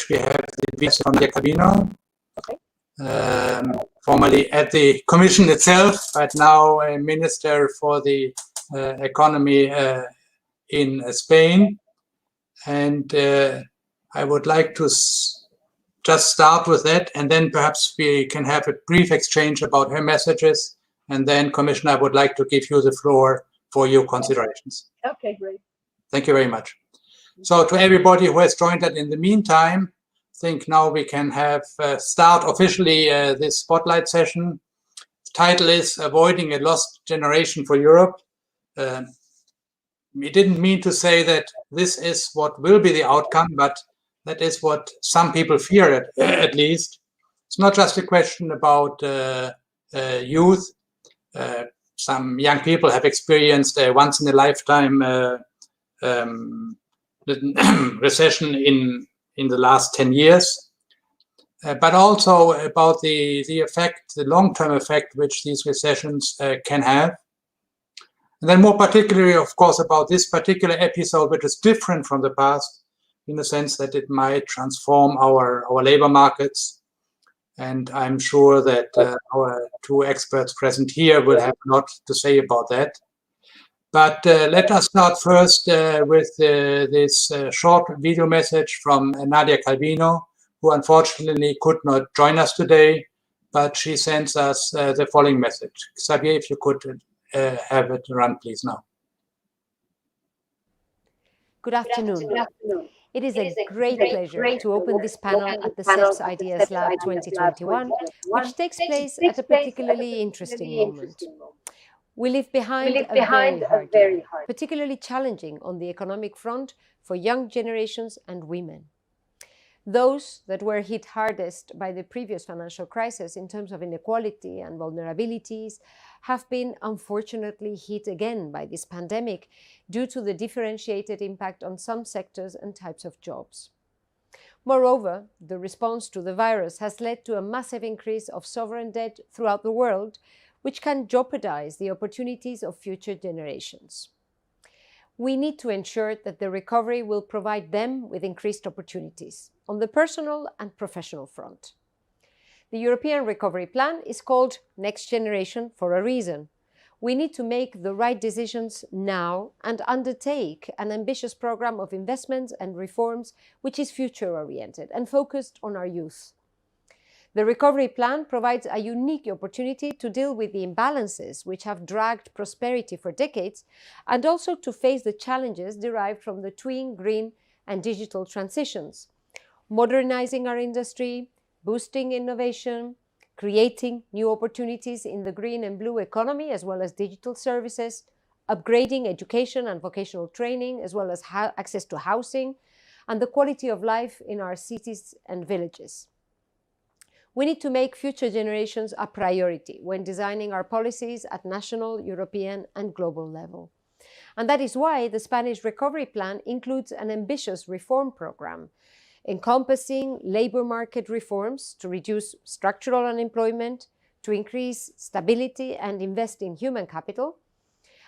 we have the VS from Nadia Calviño, formerly at the Commission itself, but now a Minister for the Economy in Spain. And I would like to just start with that, and then perhaps we can have a brief exchange about her messages. And then, Commissioner, I would like to give you the floor for your considerations. Okay, great. Thank you very much. So to everybody who has joined us in the meantime, I think now we can have start officially this spotlight session. The title is Avoiding a Lost Generation for Europe. We didn't mean to say that this is what will be the outcome, but that is what some people fear, at least. It's not just a question about youth. Some young people have experienced a once-in-a-lifetime recession in the last 10 years, but also about the effect, the long-term effect which these recessions can have. And then more particularly, of course, about this particular episode, which is different from the past in the sense that it might transform our labor markets. And I'm sure that our two experts present here will have a lot to say about that. But let us start first with this short video message from Nadia Calviño, who unfortunately could not join us today, but she sends us the following message. Xavier, if you could have it run, please, now. Good afternoon. It is a great pleasure to open this panel at the CEPS Ideas Lab 2021, which takes place at a particularly interesting moment. We leave behind a very hard year, particularly challenging on the economic front for young generations and women. Those that were hit hardest by the previous financial crisis in terms of inequality and vulnerabilities have been unfortunately hit again by this pandemic due to the differentiated impact on some sectors and types of jobs. Moreover, the response to the virus has led to a massive increase of sovereign debt throughout the world, which can jeopardize the opportunities of future generations. We need to ensure that the recovery will provide them with increased opportunities on the personal and professional front. The European Recovery Plan is called Next Generation for a reason. We need to make the right decisions now and undertake an ambitious program of investments and reforms which is future-oriented and focused on our youth. The Recovery Plan provides a unique opportunity to deal with the imbalances which have dragged prosperity for decades and also to face the challenges derived from the twin green and digital transitions, modernizing our industry, boosting innovation, creating new opportunities in the green and blue economy as well as digital services, upgrading education and vocational training as well as access to housing, and the quality of life in our cities and villages. We need to make future generations a priority when designing our policies at national, European, and global level. And that is why the Spanish Recovery Plan includes an ambitious reform program encompassing labor market reforms to reduce structural unemployment, to increase stability and invest in human capital,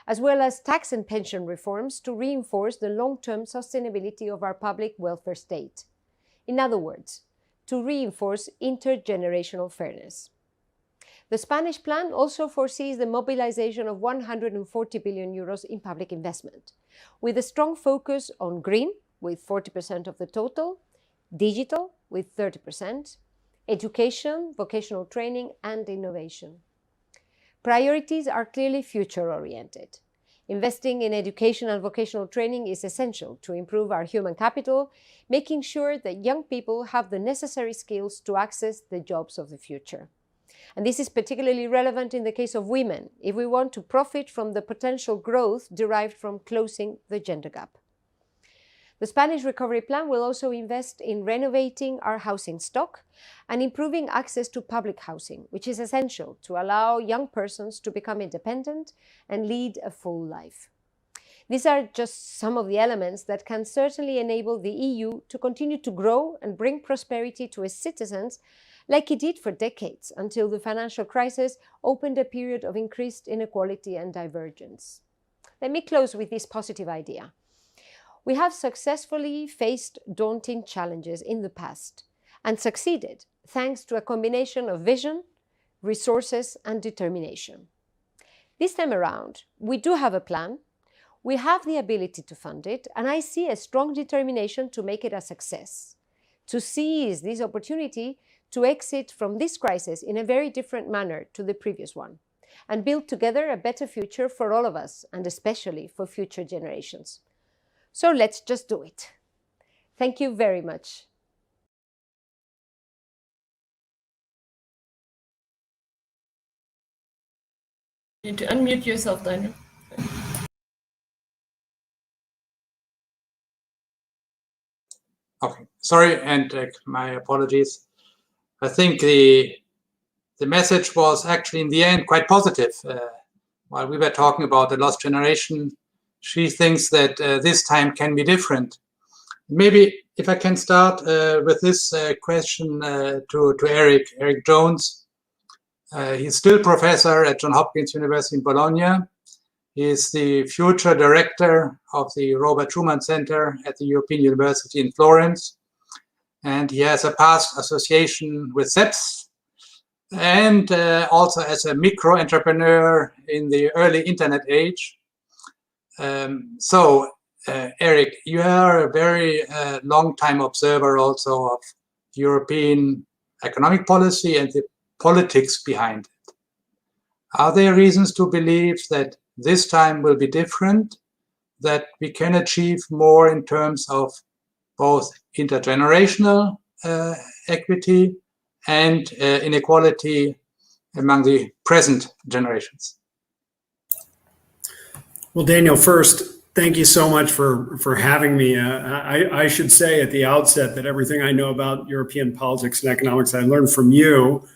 as well as tax and pension reforms to reinforce the long-term sustainability of our public welfare state. In other words, to reinforce intergenerational fairness. The Spanish plan also foresees the mobilization of 140 billion euros in public investment, with a strong focus on green, with 40% of the total, digital, with 30%, education, vocational training, and innovation. Priorities are clearly future-oriented. Investing in education and vocational training is essential to improve our human capital, making sure that young people have the necessary skills to access the jobs of the future. And this is particularly relevant in the case of women, if we want to profit from the potential growth derived from closing the gender gap. The Spanish Recovery Plan will also invest in renovating our housing stock and improving access to public housing, which is essential to allow young persons to become independent and lead a full life. These are just some of the elements that can certainly enable the EU to continue to grow and bring prosperity to its citizens like it did for decades until the financial crisis opened a period of increased inequality and divergence. Let me close with this positive idea. We have successfully faced daunting challenges in the past and succeeded thanks to a combination of vision, resources, and determination. This time around, we do have a plan, we have the ability to fund it, and I see a strong determination to make it a success, to seize this opportunity to exit from this crisis in a very different manner to the previous one, and build together a better future for all of us, and especially for future generations. So let's just do it. Thank you very much. You need to unmute yourself, Daniel. Okay, sorry, and my apologies. I think the message was actually in the end quite positive. While we were talking about the lost generation, she thinks that this time can be different. Maybe if I can start with this question to Erik Jones. He's still professor at Johns Hopkins University in Bologna. He is the future director of the Robert Schuman Center at the European University in Florence. And he has a past association with CEPS and also as a micro entrepreneur in the early internet age. Erik, you are a very long-time observer also of European economic policy and the politics behind it. Are there reasons to believe that this time will be different, that we can achieve more in terms of both intergenerational equity and inequality among the present generations? Well, Daniel, first, thank you so much for having me. I should say at the outset that everything I know about European politics and economics, I learned from you.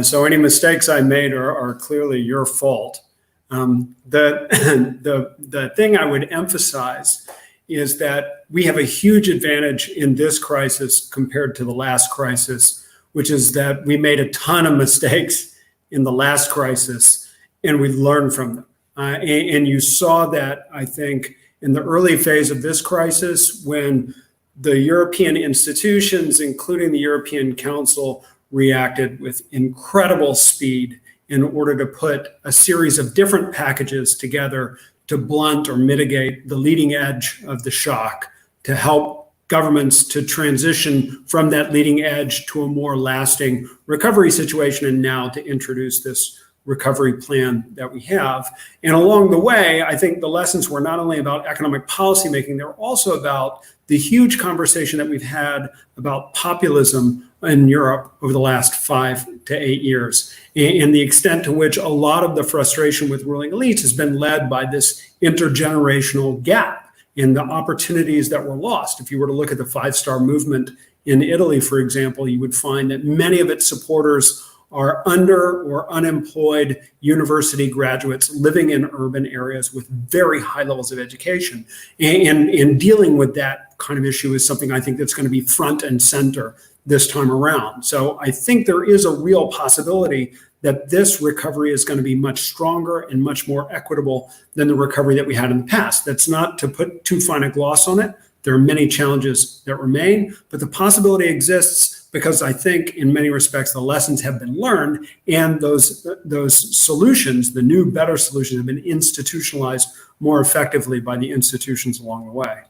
So any mistakes I made are clearly your fault. The thing I would emphasize is that we have a huge advantage in this crisis compared to the last crisis, which is that we made a ton of mistakes in the last crisis and we learned from them. And you saw that, I think, in the early phase of this crisis when the European institutions, including the European Council, reacted with incredible speed in order to put a series of different packages together to blunt or mitigate the leading edge of the shock, to help governments to transition from that leading edge to a more lasting recovery situation, and now to introduce this recovery plan that we have. And along the way, I think the lessons were not only about economic policymaking, they're also about the huge conversation that we've had about populism in Europe over the last 5 to 8 years, and the extent to which a lot of the frustration with ruling elites has been led by this intergenerational gap in the opportunities that were lost. If you were to look at the Five-Star Movement in Italy, for example, you would find that many of its supporters are under or unemployed university graduates living in urban areas with very high levels of education. And dealing with that kind of issue is something I think that's going to be front and center this time around. So I think there is a real possibility that this recovery is going to be much stronger and much more equitable than the recovery that we had in the past. That's not to put too fine a gloss on it. There are many challenges that remain, but the possibility exists because I think in many respects the lessons have been learned, and those solutions, the new, better solutions, have been institutionalized more effectively by the institutions along the way.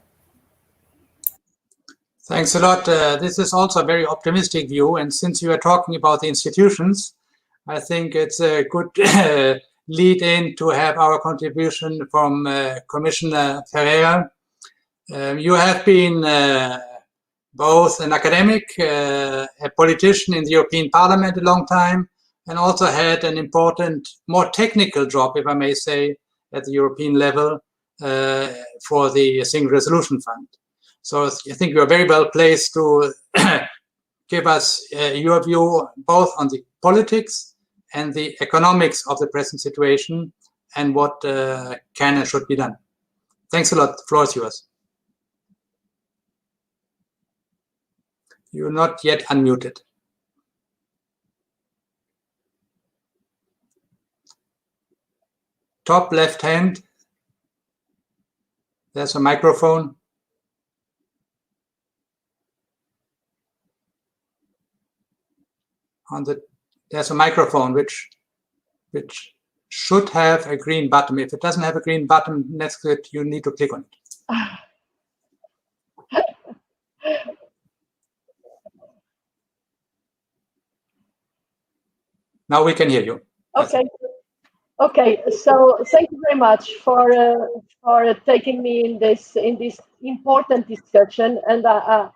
Thanks a lot. This is also a very optimistic view, and since you are talking about the institutions, I think it's a good lead in to have our contribution from Commissioner Ferreira. You have been both an academic, a politician in the European Parliament a long time, and also had an important, more technical job, if I may say, at the European level for the Single Resolution Fund. So I think you are very well placed to give us your view both on the politics and the economics of the present situation and what can and should be done. Thanks a lot. The floor is yours. You're not yet unmuted. Top left hand. There's a microphone. there's a microphone which should have a green button. If it doesn't have a green button, that's good. You need to click on it. Now we can hear you. Okay. Okay. So thank you very much for taking me in this important discussion, and I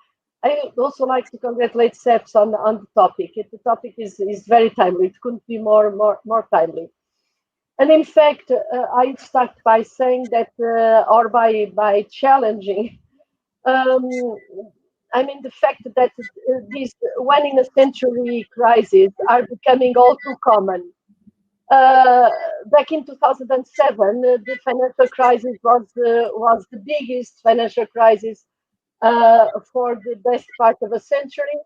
would also like to congratulate CEPS on the topic. The topic is very timely. It couldn't be more timely. And in fact, I start by saying that, or by challenging, I mean, the fact that these one in a century crises are becoming all too common. Back in 2007, the financial crisis was the biggest financial crisis for the best part of a century.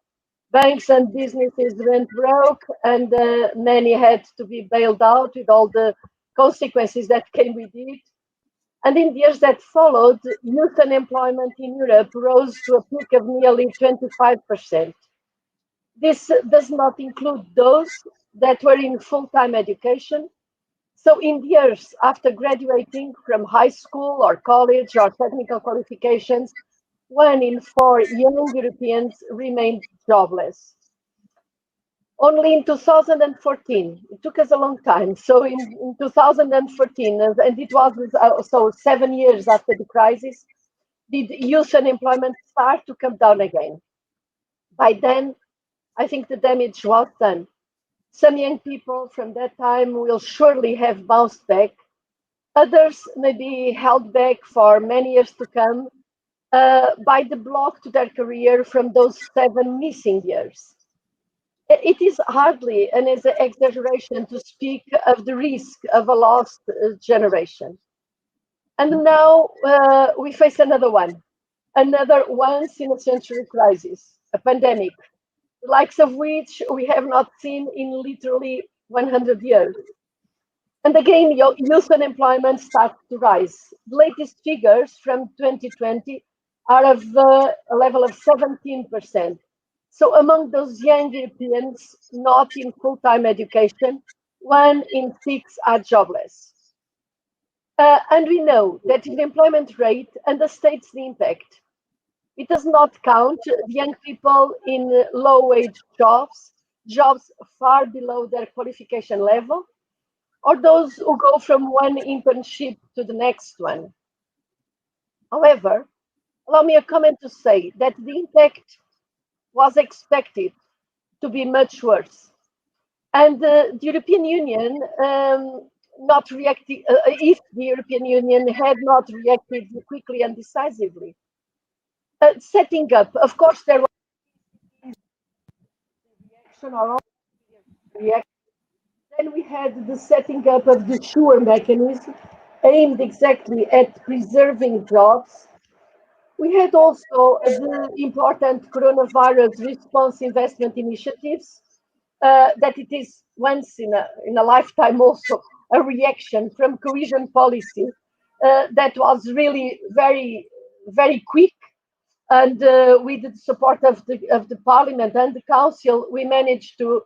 Banks and businesses went broke, and many had to be bailed out with all the consequences that came with it. And in the years that followed, youth unemployment in Europe rose to a peak of nearly 25%. This does not include those that were in full-time education. So in the years after graduating from high school or college or technical qualifications, 1 in 4 young Europeans remained jobless. Only in 2014, it took us a long time. So in 2014, and it was so 7 years after the crisis, did youth unemployment start to come down again. By then, I think the damage was done. Some young people from that time will surely have bounced back. Others may be held back for many years to come by the block to their career from those 7 missing years. It is hardly an exaggeration to speak of the risk of a lost generation. And now we face another one, another once in a century crisis, a pandemic, the likes of which we have not seen in literally 100 years. And again, youth unemployment starts to rise. The latest figures from 2020 are of a level of 17%. So among those young Europeans not in full-time education, 1 in 6 are jobless. And we know that the employment rate understates the impact. It does not count young people in low-wage jobs far below their qualification level, or those who go from one internship to the next one. However, allow me a comment to say that the impact was expected to be much worse. And the European Union not reacting, if the European Union had not reacted quickly and decisively. Setting up, of course, there was reaction or reaction. Then we had the setting up of the Schuman mechanism aimed exactly at preserving jobs. We had also the important coronavirus response investment initiatives, that it is once in a lifetime also a reaction from cohesion policy that was really very, very quick. And with the support of the Parliament and the Council, we managed to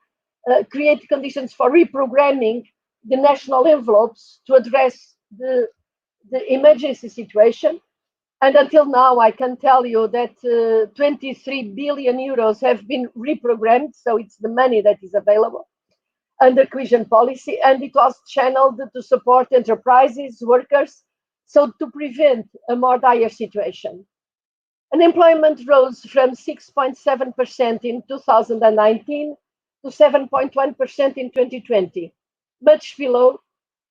create conditions for reprogramming the national envelopes to address the emergency situation. And until now, I can tell you that 23 billion euros have been reprogrammed. So it's the money that is available under cohesion policy, and it was channeled to support enterprises, workers, so to prevent a more dire situation. Unemployment rose from 6.7% in 2019 to 7.1% in 2020, much below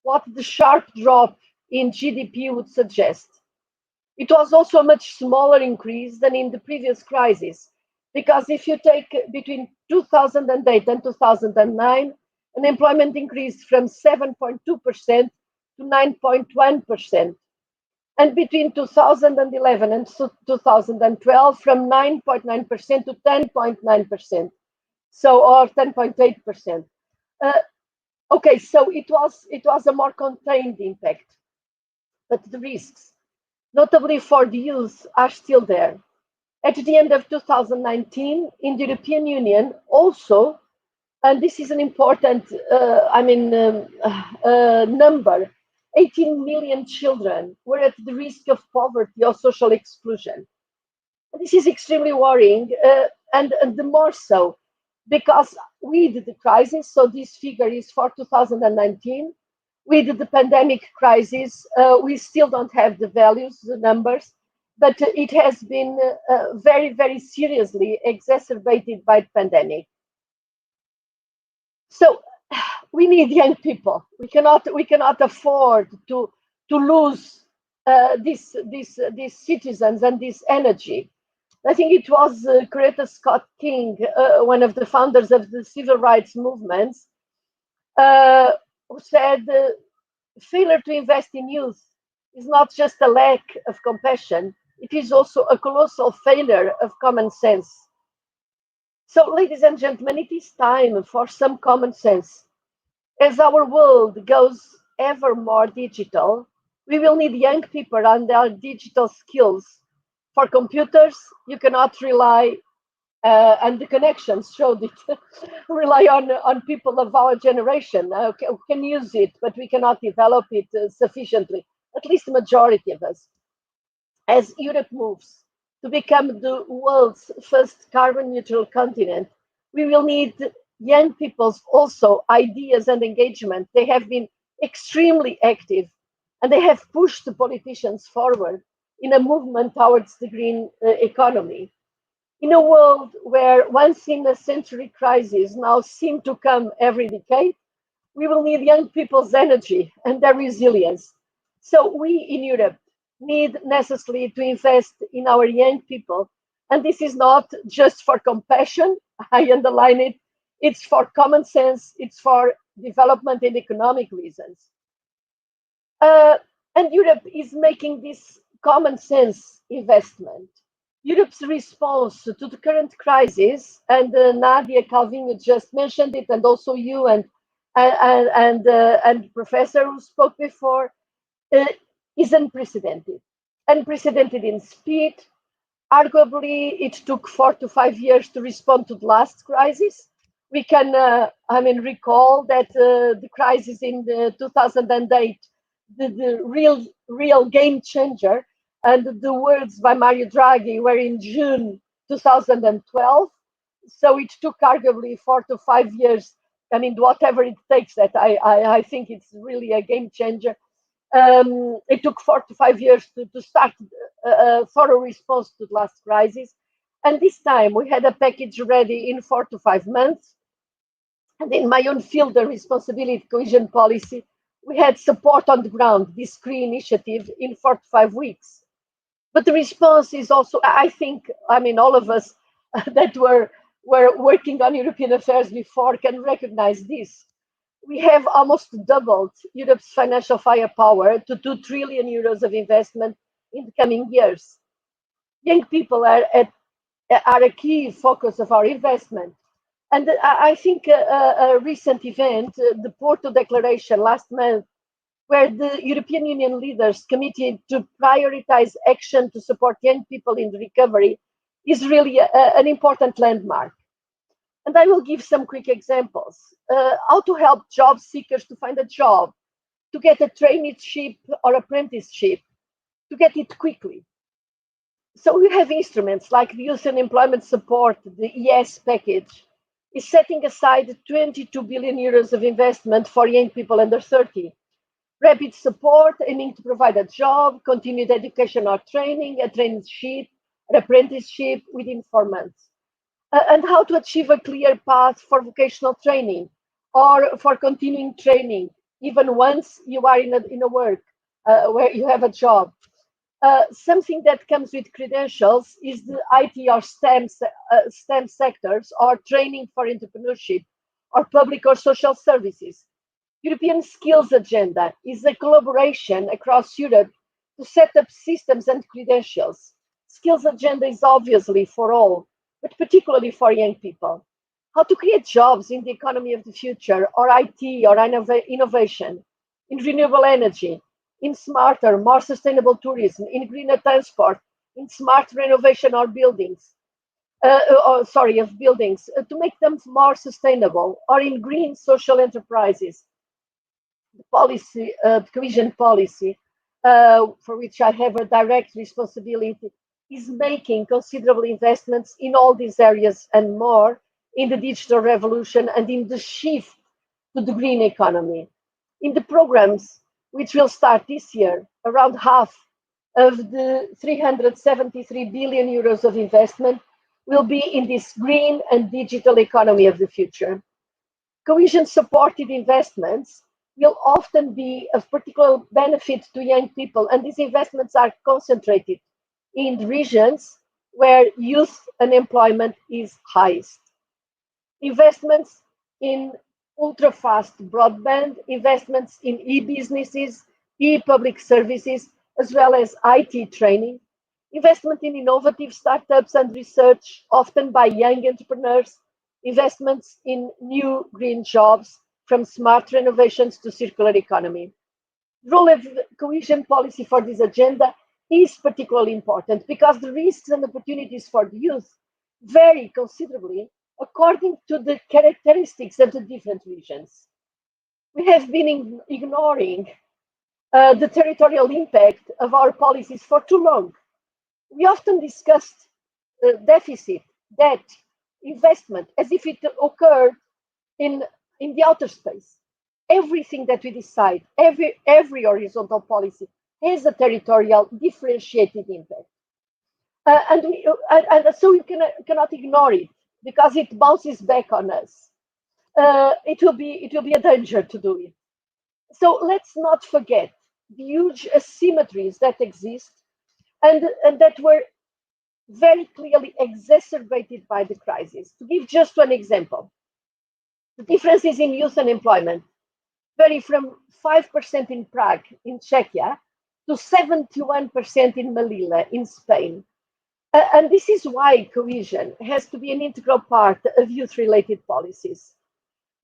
what the sharp drop in GDP would suggest. It was also a much smaller increase than in the previous crisis, because if you take between 2008 and 2009, unemployment increased from 7.2% to 9.1%. And between 2011 and 2012, from 9.9% to 10.9%, so or 10.8%. Okay, so it was a more contained impact, but the risks, notably for the youth, are still there. At the end of 2019, in the European Union, also And this is an important, number. 18 million children were at the risk of poverty or social exclusion. This is extremely worrying, and the more so because with the crisis, so this figure is for 2019, with the pandemic crisis, we still don't have the values, the numbers, but it has been very, very seriously exacerbated by the pandemic. So we need young people. We cannot afford to lose these citizens and this energy. I think it was Coretta Scott King, one of the founders of the civil rights movements, who said, failure to invest in youth is not just a lack of compassion, it is also a colossal failure of common sense. So, ladies and gentlemen, it is time for some common sense. As our world goes ever more digital, we will need young people and their digital skills. For computers, you cannot rely, and the connections showed it, rely on people of our generation who can use it, but we cannot develop it sufficiently, at least the majority of us. As Europe moves to become the world's first carbon neutral continent, we will need young people's also ideas and engagement. They have been extremely active and they have pushed the politicians forward in a movement towards the green economy. In a world where once in a century crises now seem to come every decade, we will need young people's energy and their resilience. So we in Europe need necessarily to invest in our young people. And this is not just for compassion, I underline it, it's for common sense, it's for development and economic reasons. And Europe is making this common sense investment. Europe's response to the current crisis, and Nadia, Calviño just mentioned it, and also you and the professor who spoke before, is unprecedented. Unprecedented in speed. Arguably, it took 4 to 5 years to respond to the last crisis. We can, recall that the crisis in 2008, the real game changer, and the words by Mario Draghi were in June 2012. So it took arguably 4 to 5 years. Whatever it takes, that I think it's really a game changer. It took 4 to 5 years to start a thorough response to the last crisis. And this time we had a package ready in 4 to 5 months. And in my own field of responsibility, cohesion policy, we had support on the ground, this CRE initiative, in 4 to 5 weeks. But the response is also, I think, all of us that were working on European affairs before can recognize this. We have almost doubled Europe's financial firepower to 2 trillion euros of investment in the coming years. Young people are a key focus of our investment. And I think a recent event, the Porto Declaration last month, where the European Union leaders committed to prioritize action to support young people in the recovery, is really an important landmark. And I will give some quick examples. How to help job seekers to find a job, to get a traineeship or apprenticeship, to get it quickly. So we have instruments like the Youth Unemployment Support, the ES package, is setting aside 22 billion euros of investment for young people under 30. Rapid support aiming to provide a job, continued education or training, a traineeship, an apprenticeship within 4 months. And how to achieve a clear path for vocational training or for continuing training, even once you are in a work where you have a job. Something that comes with credentials is the IT or STEM sectors, or training for entrepreneurship, or public or social services. European Skills Agenda is a collaboration across Europe to set up systems and credentials. Skills Agenda is obviously for all, but particularly for young people. How to create jobs in the economy of the future, or IT, or innovation, in renewable energy, in smarter, more sustainable tourism, in greener transport, in smart renovation or buildings. of buildings, to make them more sustainable, or in green social enterprises. The policy, cohesion policy, for which I have a direct responsibility, is making considerable investments in all these areas and more in the digital revolution and in the shift to the green economy. In the programs which will start this year, around half of the 373 billion euros of investment will be in this green and digital economy of the future. Cohesion supported investments will often be of particular benefit to young people, and these investments are concentrated in regions where youth unemployment is highest. Investments in ultra-fast broadband, investments in e-businesses, e-public services, as well as IT training, investment in innovative startups and research, often by young entrepreneurs, investments in new green jobs, from smart renovations to circular economy. The role of cohesion policy for this agenda is particularly important because the risks and opportunities for the youth vary considerably according to the characteristics of the different regions. We have been ignoring the territorial impact of our policies for too long. We often discussed deficit, debt, investment as if it occurred in the outer space. Everything that we decide, every horizontal policy has a territorial differentiated impact. And so we cannot ignore it because it bounces back on us. It will be a danger to do it. So let's not forget the huge asymmetries that exist and that were very clearly exacerbated by the crisis. To give just one example, the differences in youth unemployment vary from 5% in Prague, in Czechia, to 71% in Melilla, in Spain. And this is why cohesion has to be an integral part of youth-related policies.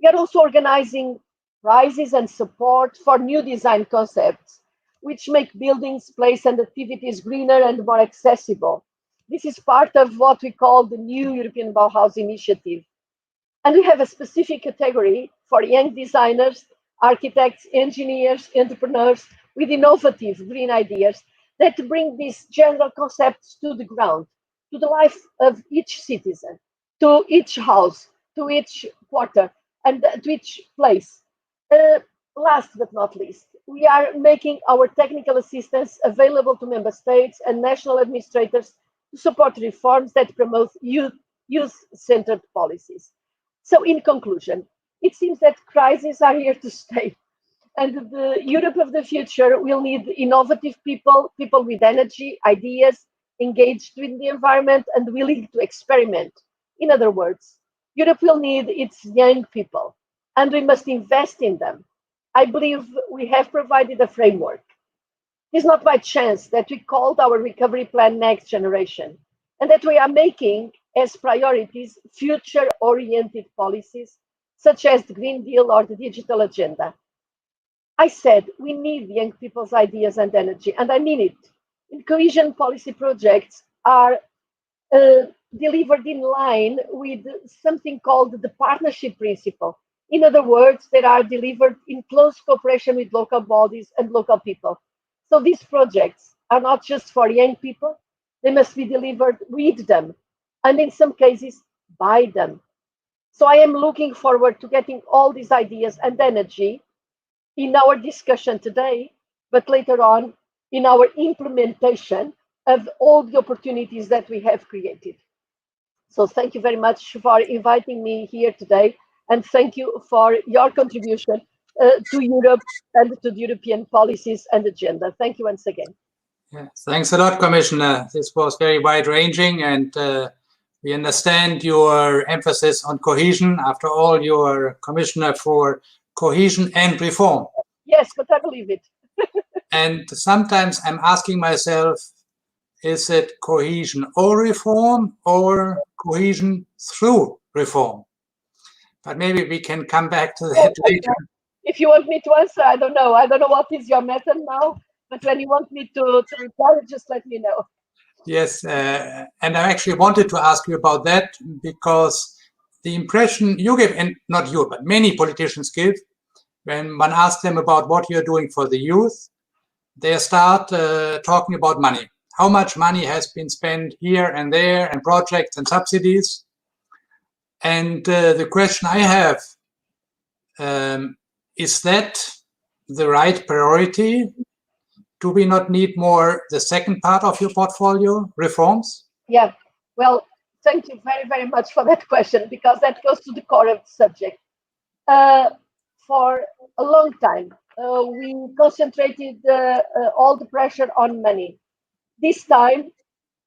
We are also organizing prizes and support for new design concepts, which make buildings, places, and activities greener and more accessible. This is part of what we call the new European Bauhaus initiative. And we have a specific category for young designers, architects, engineers, entrepreneurs with innovative green ideas that bring these general concepts to the ground, to the life of each citizen, to each house, to each quarter, and to each place. Last but not least, we are making our technical assistance available to member states and national administrators to support reforms that promote youth-centered policies. So in conclusion, it seems that crises are here to stay. And the Europe of the future will need innovative people, people with energy, ideas, engaged with the environment, and willing to experiment. In other words, Europe will need its young people, and we must invest in them. I believe we have provided a framework. It is not by chance that we called our recovery plan Next Generation, and that we are making as priorities future-oriented policies, such as the Green Deal or the digital agenda. I said we need young people's ideas and energy, and I mean it. And cohesion policy projects are delivered in line with something called the partnership principle. In other words, they are delivered in close cooperation with local bodies and local people. So these projects are not just for young people, they must be delivered with them, and in some cases, by them. So I am looking forward to getting all these ideas and energy in our discussion today, but later on in our implementation of all the opportunities that we have created. So thank you very much for inviting me here today, and thank you for your contribution to Europe and to the European policies and agenda. Thank you once again. Yeah, thanks a lot, Commissioner. This was very wide-ranging, and we understand your emphasis on cohesion. After all, you're Commissioner for Cohesion and Reform. Yes, but I believe it. And sometimes I'm asking myself, is it cohesion or reform, or cohesion through reform? But maybe we can come back to that later. If you want me to answer, I don't know. I don't know what is your method now, but when you want me to reply, just let me know. Yes, and I actually wanted to ask you about that because the impression you give, and not you, but many politicians give, when one asks them about what you're doing for the youth, they start talking about money. How much money has been spent here and there, and projects and subsidies. And the question I have, is that the right priority? Do we not need more the second part of your portfolio, reforms? Yeah, well, thank you very, very much for that question, because that goes to the core of the subject. For a long time, we concentrated all the pressure on money. This time,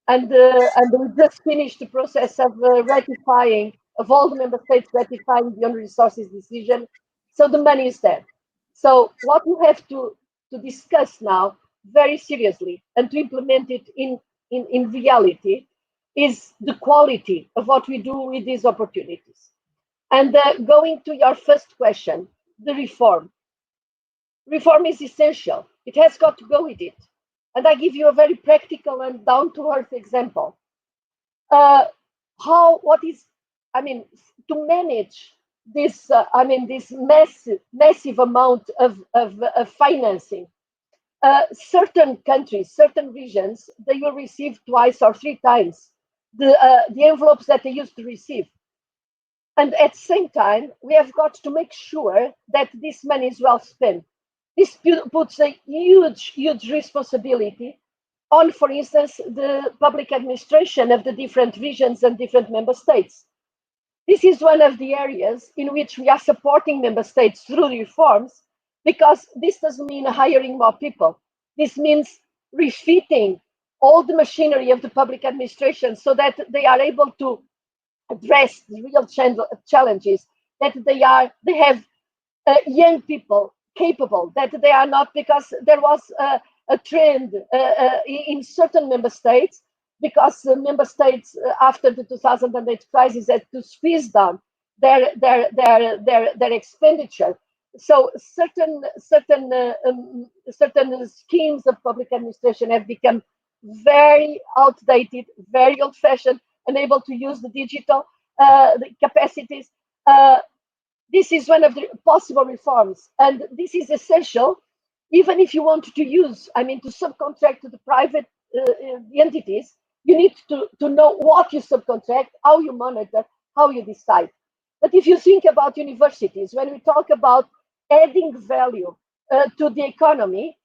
and we just finished the process of ratifying, of all the member states ratifying the own resources decision. So the money is there. So what we have to discuss now very seriously and to implement it in reality is the quality of what we do with these opportunities. And going to your first question, the reform. Reform is essential. It has got to go with it. And I give you a very practical and down-to-earth example. To manage this, this massive amount of financing, certain countries, certain regions, they will receive twice or three times the envelopes that they used to receive. And at the same time, we have got to make sure that this money is well spent. This puts a huge, huge responsibility on, for instance, the public administration of the different regions and different member states. This is one of the areas in which we are supporting member states through reforms, because this doesn't mean hiring more people. This means refitting all the machinery of the public administration so that they are able to address the real challenges, that they have young people capable, that they are not, because there was a trend in certain member states, because member states after the 2008 crisis had to squeeze down their expenditure. So certain schemes of public administration have become very outdated, very old-fashioned, unable to use the digital the capacities. This is one of the possible reforms, and this is essential, even if you want to use, to subcontract to the private entities. You need to know what you subcontract, how you monitor, how you decide. But if you think about universities, when we talk about adding value to the economy,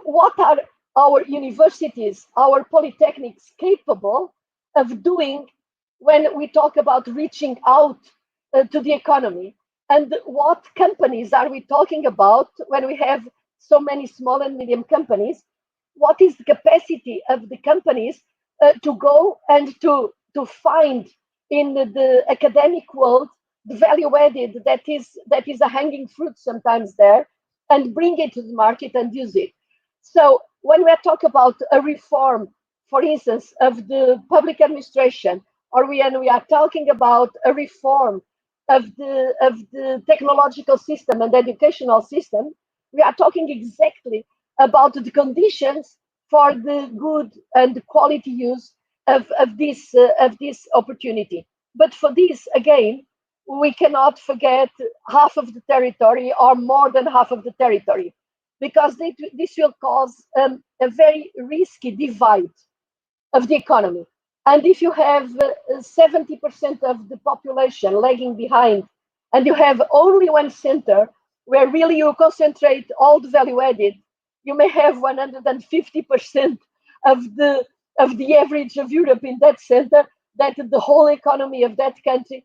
what are our universities, our polytechnics capable of doing when we talk about reaching out to the economy? And what companies are we talking about when we have so many small and medium companies? What is the capacity of the companies to go and to find in the academic world the value added that is a hanging fruit sometimes there, and bring it to the market and use it? So when we talk about a reform, for instance, of the public administration, or when we are talking about a reform of the technological system and educational system, we are talking exactly about the conditions for the good and quality use of this opportunity. But for this, again, we cannot forget half of the territory or more than half of the territory, because this will cause a very risky divide of the economy. And if you have 70% of the population lagging behind, and you have only one center where really you concentrate all the value added, you may have 150% of the average of Europe in that center, that the whole economy of that country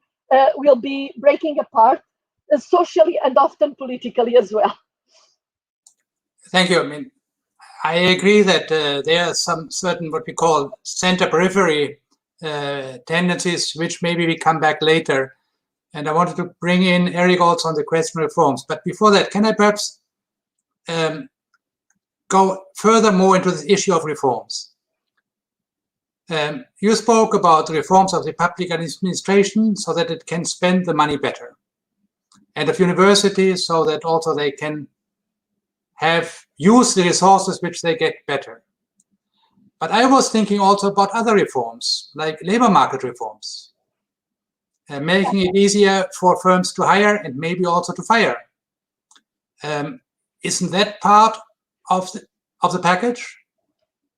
will be breaking apart socially and often politically as well. Thank you. I agree that there are some certain what we call center periphery tendencies, which maybe we come back later. And I wanted to bring in Erik also on the question of reforms. But before that, can I perhaps go furthermore into the issue of reforms? You spoke about the reforms of the public administration so that it can spend the money better, and of universities so that also they can use the resources which they get better. But I was thinking also about other reforms, like labor market reforms, making it easier for firms to hire and maybe also to fire. Isn't that part of the package?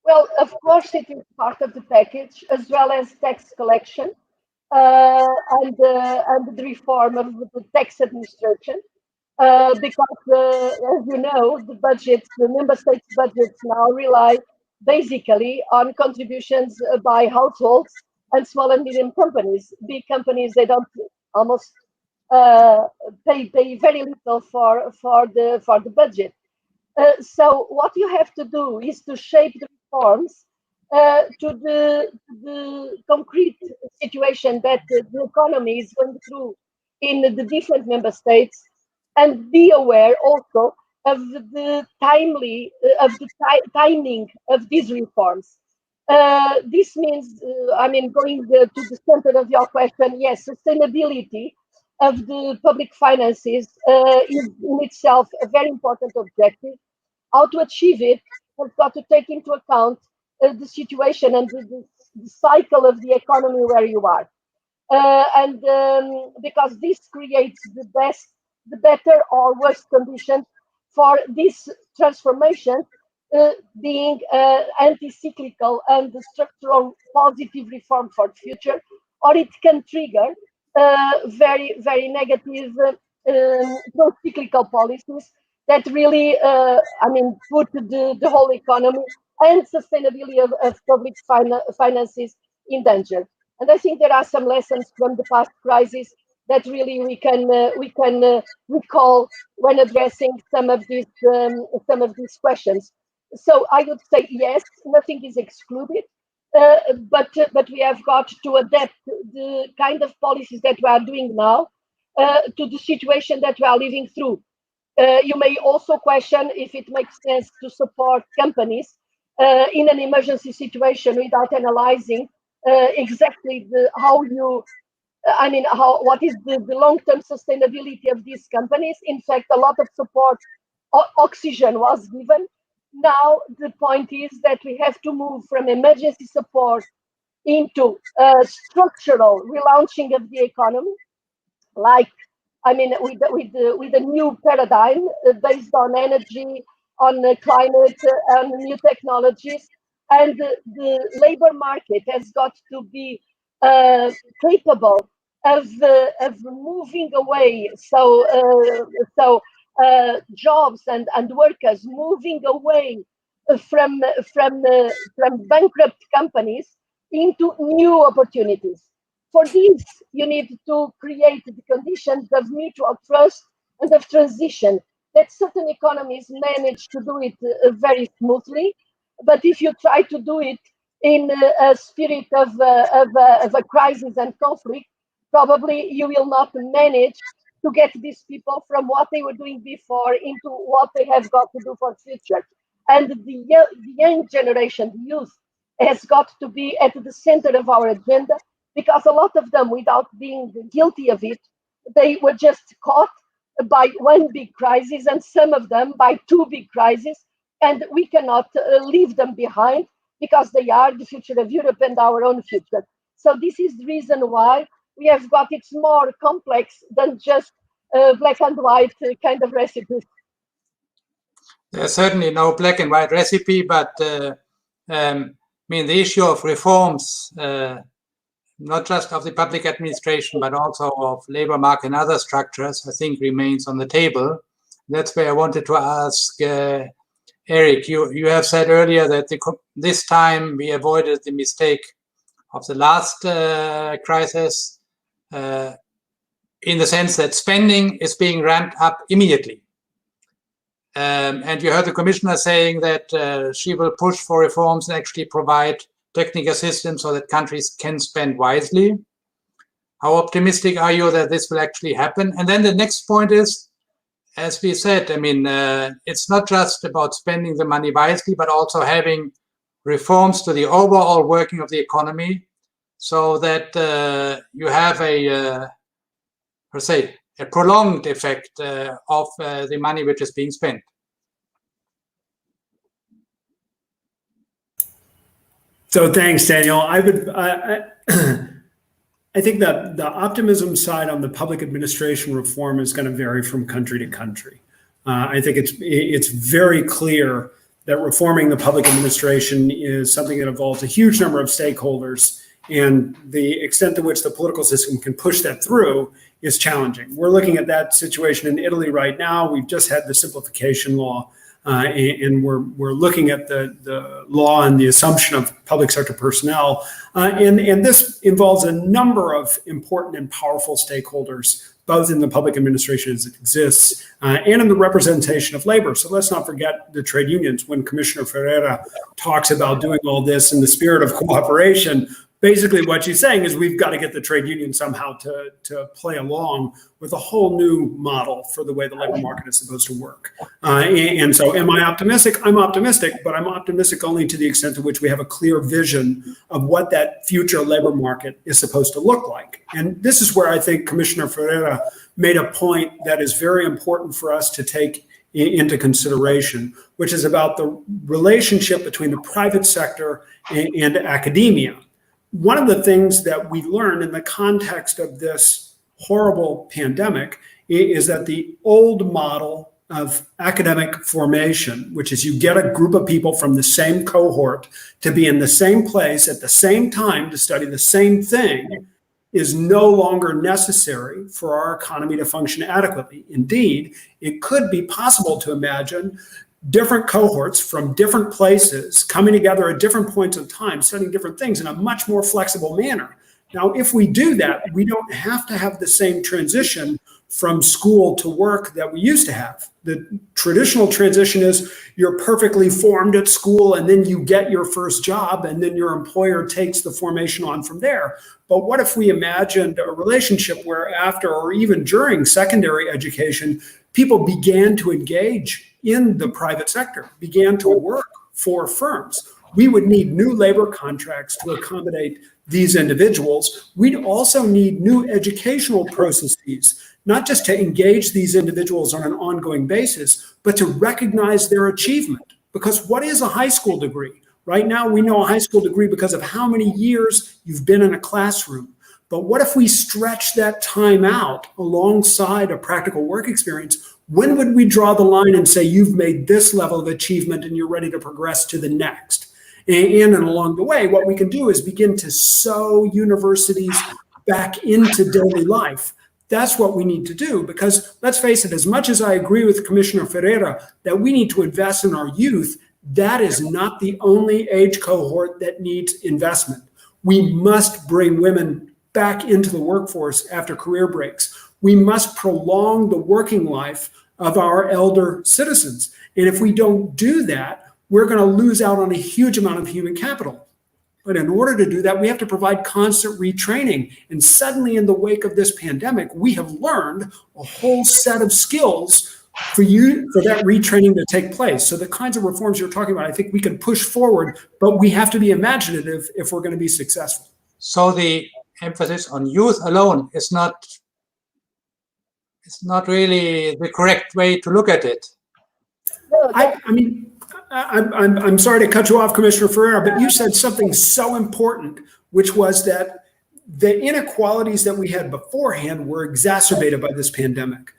Well, of course, it is part of the package, as well as tax collection and the reform of the tax administration. Because, as you know, the member states' budgets now rely basically on contributions by households and small and medium companies. Big companies, they don't almost pay very little for the budget. So what you have to do is to shape the reforms to the concrete situation that the economy is going through in the different member states, and be aware also of the timing of these reforms. This means, going to the center of your question, yes, sustainability of the public finances is in itself a very important objective. How to achieve it has got to take into account the situation and the cycle of the economy where you are. And because this creates the better or worse conditions for this transformation being anti-cyclical and structural positive reform for the future, or it can trigger very, very negative pro-cyclical policies that really, put the whole economy and sustainability of public finances in danger. And I think there are some lessons from the past crisis that really we can recall when addressing some of these questions. So I would say yes, nothing is excluded, but we have got to adapt the kind of policies that we are doing now to the situation that we are living through. You may also question if it makes sense to support companies in an emergency situation without analyzing exactly what is the long-term sustainability of these companies. In fact, a lot of support, oxygen was given. Now the point is that we have to move from emergency support into structural relaunching of the economy, with a new paradigm based on energy, on climate, on new technologies, and the labor market has got to be capable of moving away. So jobs and workers moving away from bankrupt companies into new opportunities. For this, you need to create the conditions of mutual trust and of transition that certain economies manage to do it very smoothly. But if you try to do it in a spirit of a crisis and conflict, probably you will not manage to get these people from what they were doing before into what they have got to do for the future. And the young generation, the youth, has got to be at the center of our agenda, because a lot of them, without being guilty of it, they were just caught by one big crisis, and some of them by two big crises, and we cannot leave them behind, because they are the future of Europe and our own future. So this is the reason why we have got, it's more complex than just black and white kind of recipes. There's certainly no black and white recipe, but the issue of reforms, not just of the public administration, but also of labor market and other structures, I think remains on the table. That's where I wanted to ask Erik, you have said earlier that this time we avoided the mistake of the last crisis in the sense that spending is being ramped up immediately. And you heard the commissioner saying that she will push for reforms and actually provide technical assistance so that countries can spend wisely. How optimistic are you that this will actually happen? And then the next point is, as we said, it's not just about spending the money wisely, but also having reforms to the overall working of the economy, so that you have a prolonged effect of the money which is being spent. So thanks, Daniel. I think that the optimism side on the public administration reform is going to vary from country to country. I think it's very clear that reforming the public administration is something that involves a huge number of stakeholders, and the extent to which the political system can push that through is challenging. We're looking at that situation in Italy right now. We've just had the simplification law, and we're looking at the law and the assumption of public sector personnel. And this involves a number of important and powerful stakeholders, both in the public administration as it exists and in the representation of labor. So let's not forget the trade unions. When Commissioner Ferreira talks about doing all this in the spirit of cooperation, basically what she's saying is we've got to get the trade union somehow to play along with a whole new model for the way the labor market is supposed to work. And so am I optimistic? I'm optimistic, but I'm optimistic only to the extent to which we have a clear vision of what that future labor market is supposed to look like. And this is where I think Commissioner Ferreira made a point that is very important for us to take into consideration, which is about the relationship between the private sector and academia. One of the things that we learned in the context of this horrible pandemic is that the old model of academic formation, which is you get a group of people from the same cohort to be in the same place at the same time to study the same thing, is no longer necessary for our economy to function adequately. Indeed, it could be possible to imagine different cohorts from different places coming together at different points in time, studying different things in a much more flexible manner. Now, if we do that, we don't have to have the same transition from school to work that we used to have. The traditional transition is you're perfectly formed at school and then you get your first job and then your employer takes the formation on from there. But what if we imagined a relationship where after or even during secondary education, people began to engage in the private sector, began to work for firms? We would need new labor contracts to accommodate these individuals. We'd also need new educational processes, not just to engage these individuals on an ongoing basis, but to recognize their achievement. Because what is a high school degree? Right now, we know a high school degree because of how many years you've been in a classroom. But what if we stretch that time out alongside a practical work experience? When would we draw the line and say, you've made this level of achievement and you're ready to progress to the next? And along the way, what we can do is begin to sew universities back into daily life. That's what we need to do, because let's face it, as much as I agree with Commissioner Ferreira that we need to invest in our youth, that is not the only age cohort that needs investment. We must bring women back into the workforce after career breaks. We must prolong the working life of our elder citizens. And if we don't do that, we're going to lose out on a huge amount of human capital. But in order to do that, we have to provide constant retraining. And suddenly, in the wake of this pandemic, we have learned a whole set of skills for that retraining to take place. So the kinds of reforms you're talking about, I think we can push forward, but we have to be imaginative if we're going to be successful. So the emphasis on youth alone is not really the correct way to look at it. I'm sorry to cut you off, Commissioner Ferreira, but you said something so important, which was that the inequalities that we had beforehand were exacerbated by this pandemic.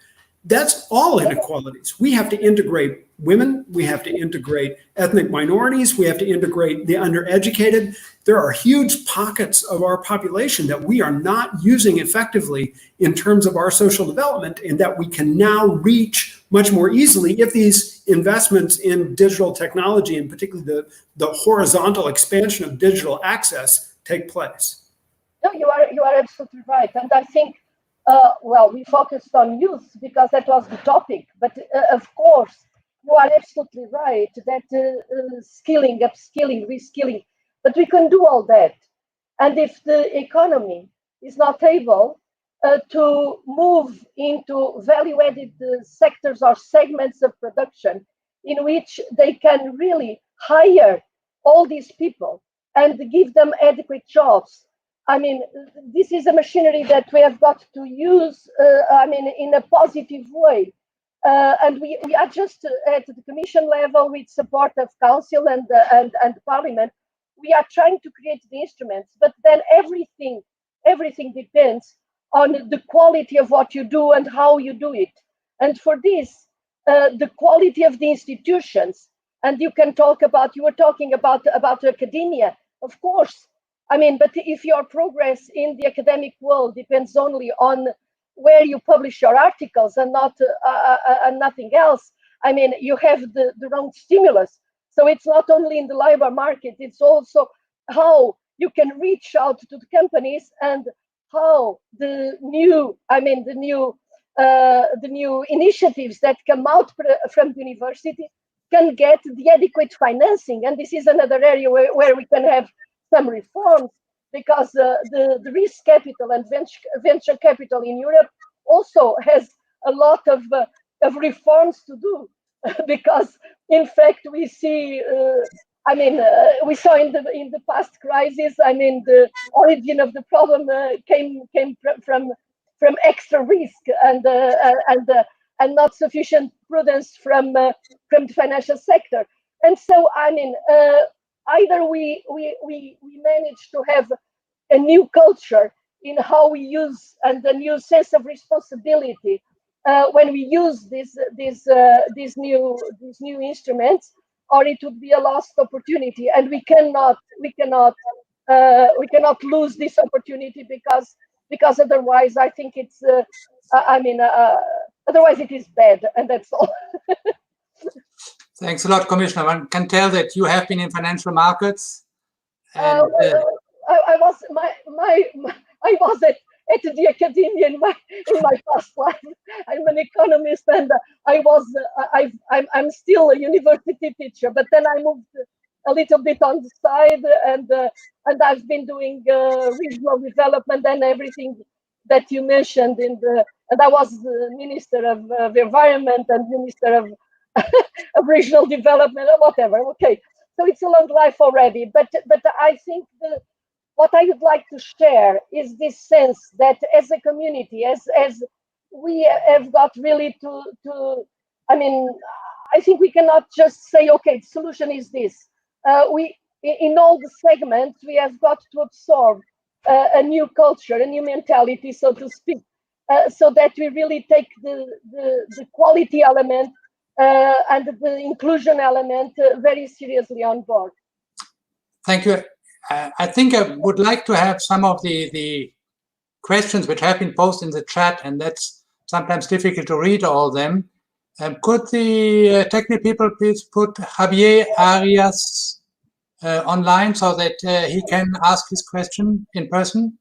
That's all inequalities. We have to integrate women. We have to integrate ethnic minorities. We have to integrate the undereducated. There are huge pockets of our population that we are not using effectively in terms of our social development, and that we can now reach much more easily if these investments in digital technology, and particularly the horizontal expansion of digital access, take place. No, you are absolutely right. And I think, we focused on youth because that was the topic. But of course, you are absolutely right that skilling, upskilling, reskilling, but we can do all that. And if the economy is not able to move into value-added sectors or segments of production in which they can really hire all these people and give them adequate jobs, I mean, this is a machinery that we have got to use, in a positive way. And we are just at the Commission level, with support of Council and Parliament, we are trying to create the instruments, but then everything depends on the quality of what you do and how you do it. And for this, the quality of the institutions, and you were talking about academia, of course. I mean, but if your progress in the academic world depends only on where you publish your articles and not and nothing else, I mean, you have the wrong stimulus. So it's not only in the labor market, it's also how you can reach out to the companies and how the new initiatives that come out from the university can get the adequate financing. And this is another area where we can have some reforms, because the risk capital and venture capital in Europe also has a lot of reforms to do, because in fact we see we saw in the past crisis, I mean, the origin of the problem came from extra risk and not sufficient prudence from the financial sector. And so I mean, either we manage to have a new culture in how we use, and a new sense of responsibility when we use these new instruments, or it would be a lost opportunity, and we cannot lose this opportunity, because otherwise I think it's otherwise it is bad, and that's all. Thanks a lot, Commissioner. One can tell that you have been in financial markets. And, I was at the academia in my past life. I'm an economist, and I'm still a university teacher. But then I moved a little bit on the side, and I've been doing regional development and everything that you mentioned and I was the Minister of the Environment and Minister of of regional development or whatever. Okay, so it's a long life already. But I think what I would like to share is this sense that as a community, as we have got really to I mean, I think we cannot just say, okay, the solution is this. In all the segments, we have got to absorb a new culture, a new mentality, so to speak, so that we really take the quality element and the inclusion element very seriously on board. Thank you. I think I would like to have some of the questions which have been posted in the chat, and that's sometimes difficult to read all of them. Could the technical people please put Javier Arias online so that he can ask his question in person?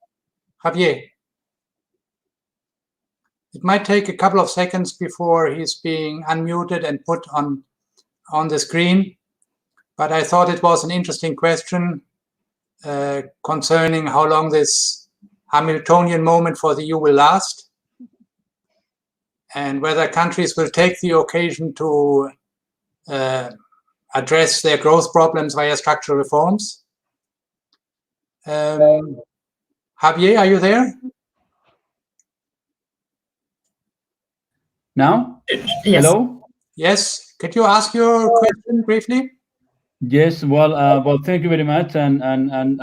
Javier. It might take a couple of seconds before he's being unmuted and put on the screen, but I thought it was an interesting question concerning how long this Hamiltonian moment for the EU will last, and whether countries will take the occasion to address their growth problems via structural reforms. Javier, are you there? Now? Yes. Hello? Yes. Could you ask your question briefly? Yes. Well, thank you very much, and I'm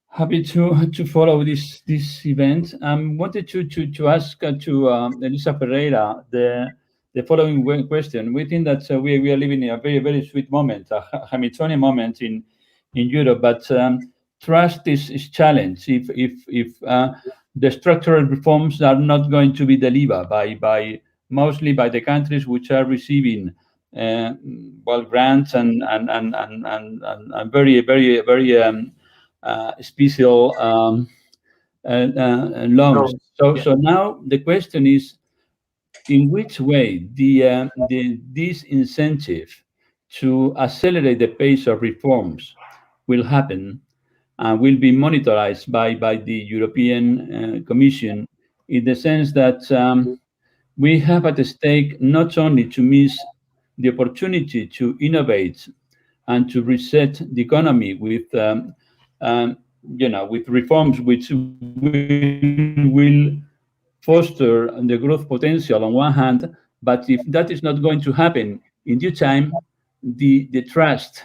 happy to follow this event. Wanted to ask to Elisa Ferreira the following question. We think that we are living in a very, very sweet moment, a Hamiltonian moment in Europe, but trust is challenged if the structural reforms are not going to be delivered by mostly by the countries which are receiving grants and very special loans. So now the question is, in which way this incentive to accelerate the pace of reforms will happen and will be monitored by the European Commission, in the sense that we have at stake not only to miss the opportunity to innovate and to reset the economy with with reforms which will foster the growth potential on one hand, but if that is not going to happen in due time, the trust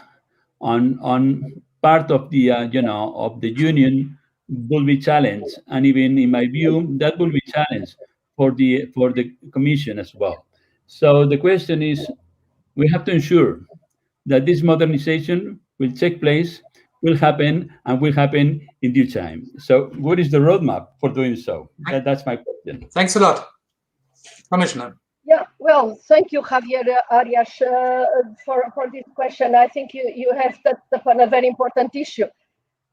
on part of the of the union will be challenged, and even in my view, that will be challenged for the Commission as well. So the question is, we have to ensure that this modernization will take place, will happen, and will happen in due time. So what is the roadmap for doing so? That's my question. Thanks a lot, Commissioner. Yeah, well, thank you, Javier Arias, for this question. I think you have touched upon a very important issue.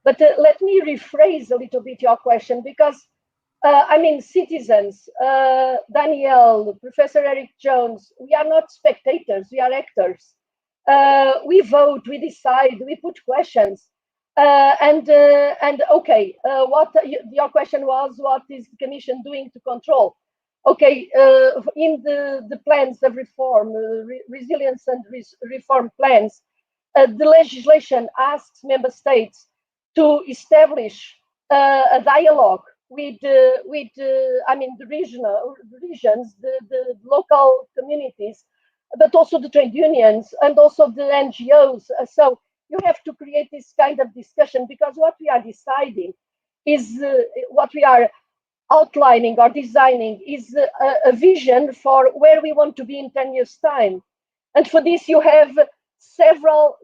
But let me rephrase a little bit your question, because, I mean, citizens, Danielle, Professor Erik Jones, we are not spectators, we are actors. We vote, we decide, we put questions. And okay, what your question was, what is the Commission doing to control? Okay, in the plans of reform, resilience and reform plans, the legislation asks member states to establish a dialogue with I mean, the regions, the local communities, but also the trade unions and also the NGOs. So you have to create this kind of discussion, because what we are deciding is what we are outlining or designing is a vision for where we want to be in 10 years' time. And for this, you have several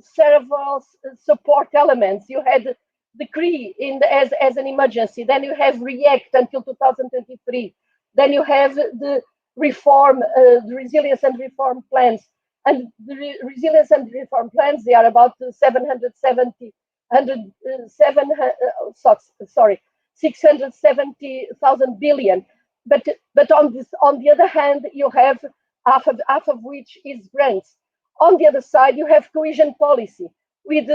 support elements. You had decree as an emergency, then you have REACT until 2023, then you have the reform, the resilience and reform plans. And the resilience and reform plans, they are about 670,000 billion. But on the other hand, you have half of which is grants. On the other side, you have cohesion policy with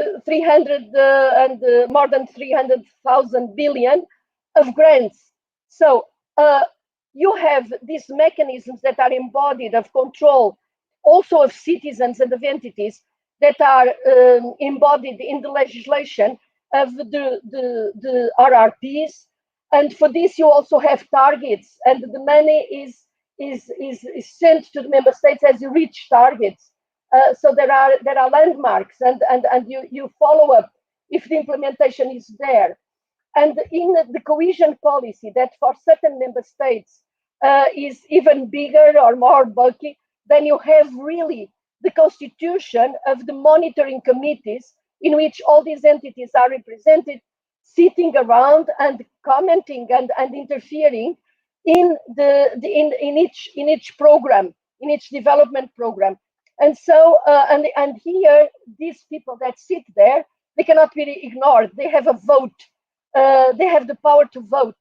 more than 300,000 billion of grants. So you have these mechanisms that are embodied of control, also of citizens and of entities, that are embodied in the legislation of the RRPs. And for this, you also have targets, and the money is sent to the member states as you reach targets. So there are landmarks, and you follow up if the implementation is there. And in the cohesion policy, that for certain member states is even bigger or more bulky, then you have really the constitution of the monitoring committees, in which all these entities are represented, sitting around and commenting and interfering in each program, in each development program. And so, and here, these people that sit there, they cannot be ignored. They have a vote. They have the power to vote.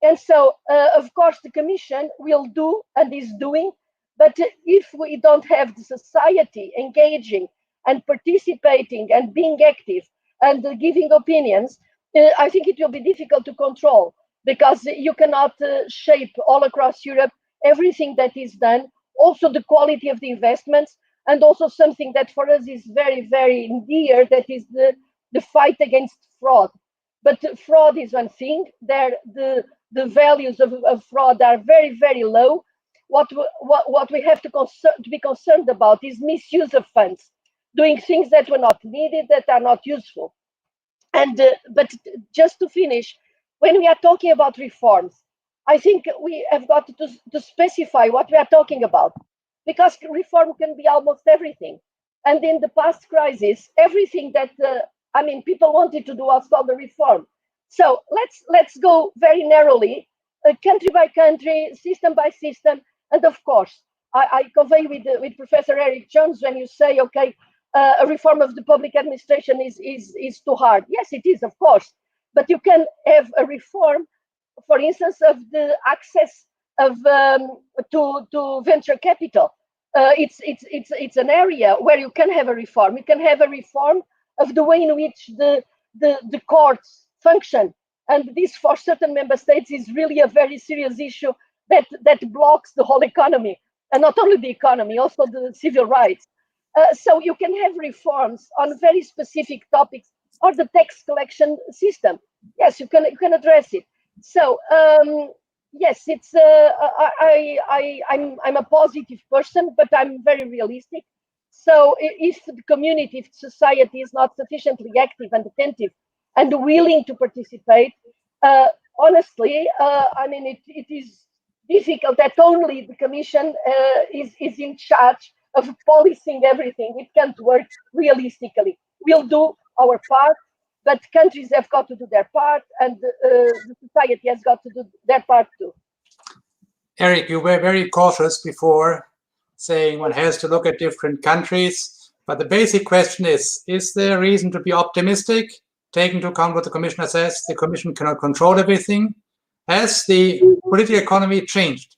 And so, of course, the Commission will do and is doing. But if we don't have the society engaging and participating and being active and giving opinions, I think it will be difficult to control, because you cannot shape all across Europe everything that is done, also the quality of the investments, and also something that for us is very, very dear, that is the fight against fraud. But fraud is one thing. The values of fraud are very, very low. What we have to be concerned about is misuse of funds, doing things that were not needed, that are not useful. And but just to finish, when we are talking about reforms, I think we have got to specify what we are talking about, because reform can be almost everything. And in the past crisis, everything that I mean, people wanted to do was called the reform. So let's go very narrowly, country by country, system by system. And of course, I convey with Professor Erik Jones when you say, okay, a reform of the public administration is too hard. Yes, it is, of course. But you can have a reform, for instance, of the access of to venture capital. It's an area where you can have a reform. You can have a reform of the way in which the courts function. And this, for certain member states, is really a very serious issue that blocks the whole economy, and not only the economy, also the civil rights. So you can have reforms on very specific topics, or the tax collection system. Yes, you can address it. So yes, it's I'm a positive person, but I'm very realistic. So if the community, if society is not sufficiently active and attentive and willing to participate, honestly, I mean, it is difficult that only the Commission is in charge of policing everything. It can't work realistically. We'll do our part, but countries have got to do their part, and the society has got to do their part too. Erik, you were very cautious before saying one has to look at different countries, but the basic question is there reason to be optimistic, taking into account what the Commissioner says? The Commission cannot control everything. Has the political economy changed?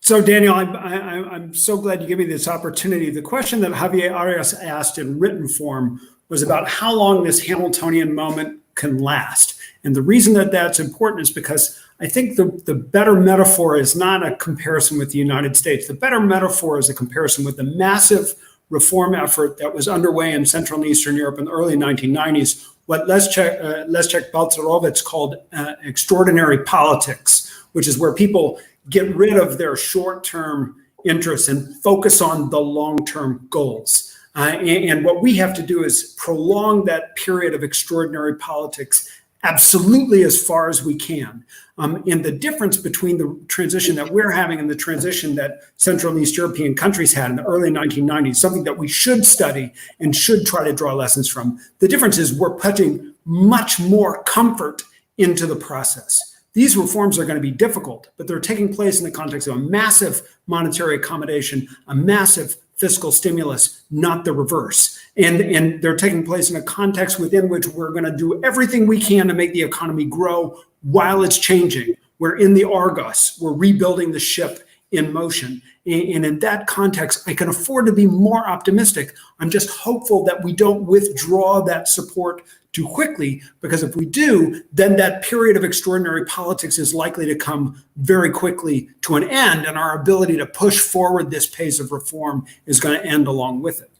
So, Daniel, I'm so glad you gave me this opportunity. The question that Javier Arias asked in written form was about how long this Hamiltonian moment can last. And the reason that that's important is because I think the better metaphor is not a comparison with the United States. The better metaphor is a comparison with the massive reform effort that was underway in Central and Eastern Europe in the early 1990s, what Leszek Balcerowicz called extraordinary politics, which is where people get rid of their short-term interests and focus on the long-term goals. And what we have to do is prolong that period of extraordinary politics absolutely as far as we can. And the difference between the transition that we're having and the transition that Central and East European countries had in the early 1990s, something that we should study and should try to draw lessons from. The difference is we're putting much more comfort into the process. These reforms are going to be difficult, but they're taking place in the context of a massive monetary accommodation, a massive fiscal stimulus, not the reverse. And they're taking place in a context within which we're going to do everything we can to make the economy grow while it's changing. We're in the Argos. We're rebuilding the ship in motion. And in that context, I can afford to be more optimistic. I'm just hopeful that we don't withdraw that support too quickly, because if we do, then that period of extraordinary politics is likely to come very quickly to an end, and our ability to push forward this pace of reform is going to end along with it.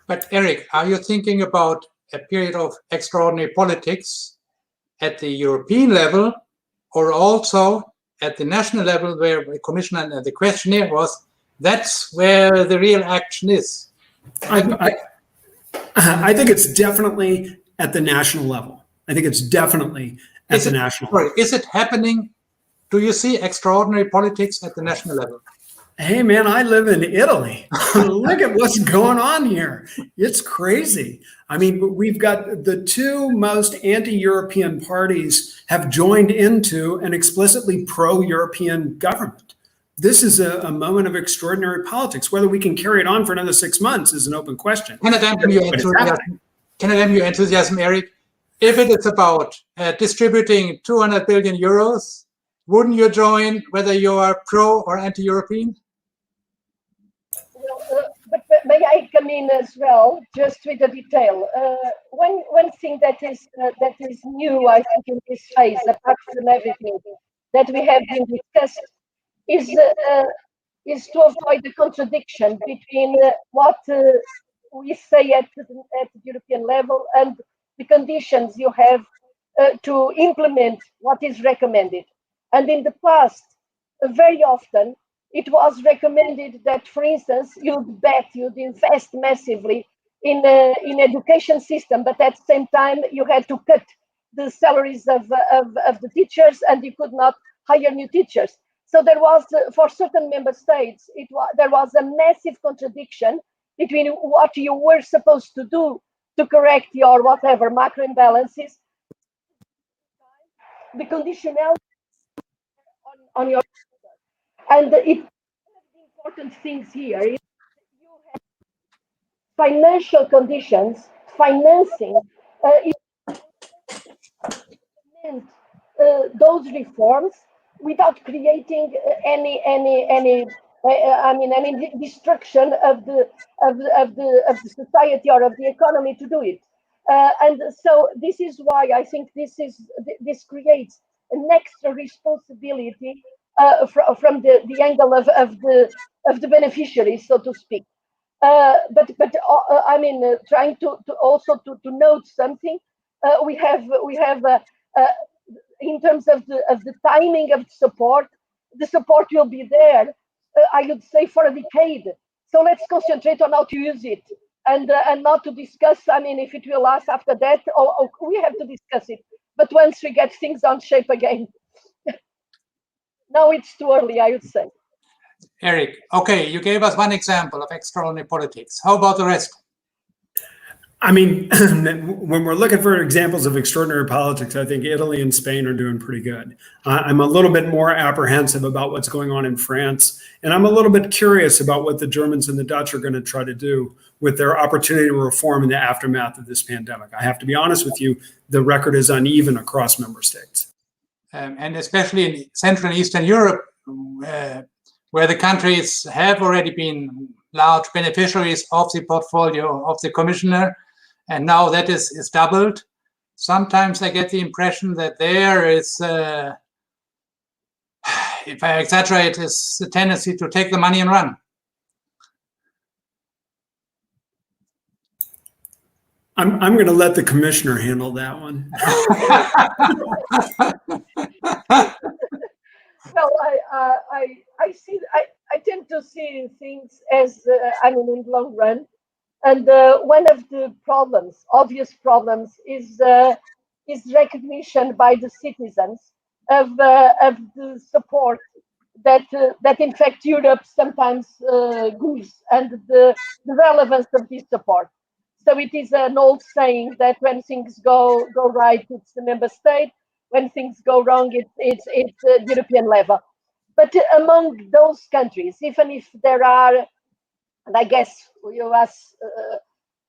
But Erik, are you thinking about a period of extraordinary politics at the European level, or also at the national level, where the Commissioner and the questionnaire was, that's where the real action is? I think it's definitely at the national level. I think it's definitely at the national level. Is it happening? Do you see extraordinary politics at the national level? Hey, man, I live in Italy. Look at what's going on here. It's crazy. I mean, we've got the two most anti-European parties have joined into an explicitly pro-European government. This is a moment of extraordinary politics. Whether we can carry it on for another 6 months is an open question. Can I damn your enthusiasm, Erik? If it is about distributing 200 billion euros, wouldn't you join whether you are pro or anti-European? But may I come in as well, just with a detail? One thing that is new, I think, in this phase, apart from everything that we have been discussed, is to avoid the contradiction between what we say at the European level and the conditions you have to implement what is recommended. And in the past, very often, it was recommended that, for instance, you'd invest massively in education system, but at the same time, you had to cut the salaries of the teachers, and you could not hire new teachers. So there was, for certain member states, there was a massive contradiction between what you were supposed to do to correct your whatever macro imbalances, the conditionality on your, and the important things here is you have financial conditions, financing, those reforms without creating any destruction of the society or of the economy to do it. And so this is why I think this creates an extra responsibility from the angle of the beneficiaries, so to speak. Trying to also note something. We have in terms of the timing of support, the support will be there, I would say, for a decade. So let's concentrate on how to use it, and not to discuss, I mean, if it will last after that, or we have to discuss it. But once we get things on shape again. Now it's too early, I would say. Erik, okay, you gave us one example of extraordinary politics. How about the rest? I mean, when we're looking for examples of extraordinary politics, I think Italy and Spain are doing pretty good. I'm a little bit more apprehensive about what's going on in France, and I'm a little bit curious about what the Germans and the Dutch are going to try to do with their opportunity to reform in the aftermath of this pandemic. I have to be honest with you, the record is uneven across member states. And especially in Central and Eastern Europe, where the countries have already been large beneficiaries of the portfolio of the commissioner, and now that is doubled. Sometimes I get the impression that there is, if I exaggerate, is the tendency to take the money and run. I'm going to let the commissioner handle that one. Well, I tend to see things as, I mean, in the long run. And one of the problems, obvious problems, is recognition by the citizens of the support that in fact Europe sometimes gives, and the relevance of this support. So it is an old saying that when things go right, it's the member state. When things go wrong, it's the European level. But among those countries, even if there are, and I guess you ask,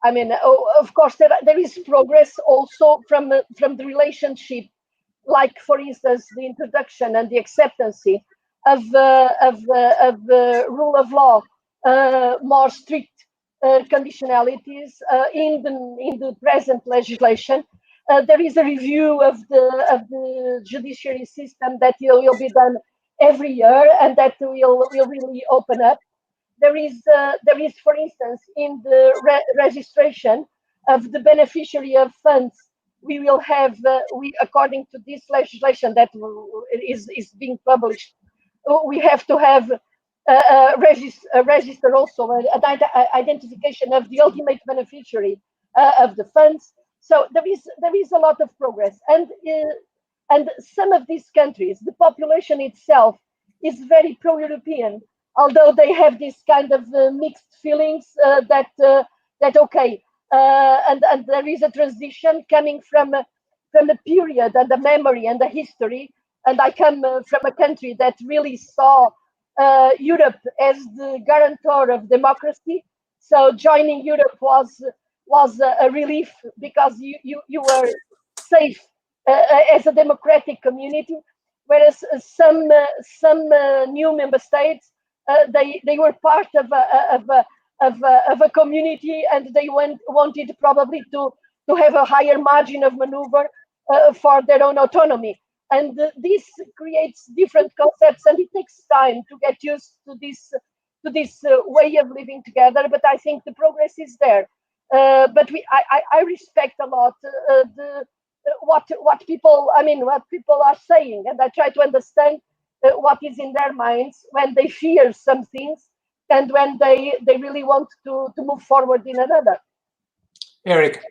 I mean, of course, there is progress also from the relationship, like, for instance, the introduction and the acceptance of rule of law, more strict conditionalities in the present legislation. There is a review of the judiciary system that will be done every year, and that will really open up. There is, for instance, in the registration of the beneficiary of funds, we will have, according to this legislation that is being published, we have to have a register also, an identification of the ultimate beneficiary of the funds. So there is a lot of progress, and some of these countries, the population itself is very pro-European, although they have this kind of mixed feelings that okay, and there is a transition coming from a period and a memory and a history. And I come from a country that really saw Europe as the guarantor of democracy. So joining Europe was a relief, because you were safe as a democratic community, whereas some new member states, they were part of a community, and they wanted probably to have a higher margin of maneuver for their own autonomy. And this creates different concepts, and it takes time to get used to this way of living together. But I think the progress is there. But I respect a lot what people are saying, and I try to understand what is in their minds when they fear some things and when they really want to move forward in another. Erik.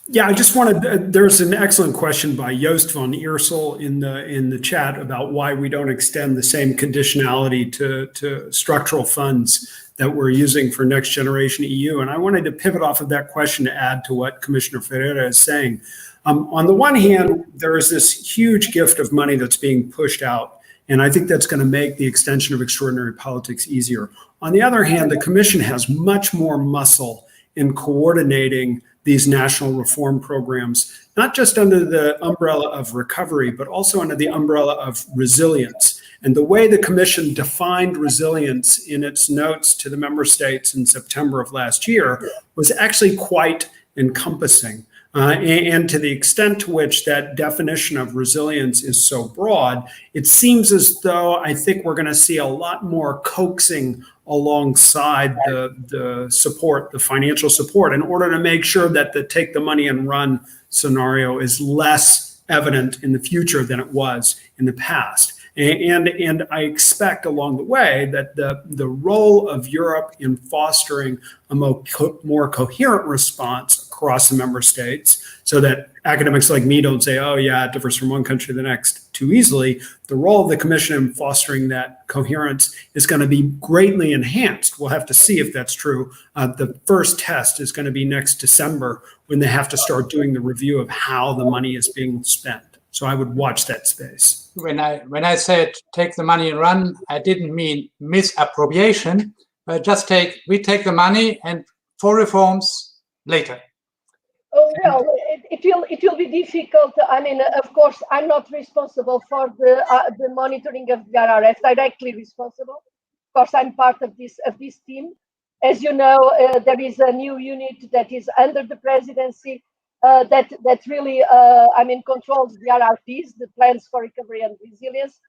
Yeah, I just wanted, there's an excellent question by Joost van Eersel in the chat about why we don't extend the same conditionality to structural funds that we're using for Next Generation EU. And I wanted to pivot off of that question to add to what Commissioner Ferreira is saying. On the one hand, there is this huge gift of money that's being pushed out, and I think that's going to make the extension of extraordinary politics easier. On the other hand, the Commission has much more muscle in coordinating these national reform programs, not just under the umbrella of recovery, but also under the umbrella of resilience. And the way the Commission defined resilience in its notes to the member states in September of last year was actually quite encompassing. And to the extent to which that definition of resilience is so broad, it seems as though I think we're going to see a lot more coaxing alongside the support, the financial support, in order to make sure that the take the money and run scenario is less evident in the future than it was in the past. And I expect along the way that the role of Europe in fostering a more coherent response across the member states, so that academics like me don't say, oh yeah, it differs from one country to the next too easily, the role of the Commission in fostering that coherence is going to be greatly enhanced. We'll have to see if that's true. The first test is going to be next December, when they have to start doing the review of how the money is being spent. So I would watch that space. When I said take the money and run, I didn't mean misappropriation, but just we take the money and for reforms later. Oh, well, it will be difficult. I mean, of course, I'm not responsible for the monitoring of the RRF, directly responsible. Of course, I'm part of this team. As you know, there is a new unit that is under the presidency that really, controls the RRPs, the plans for recovery and resilience.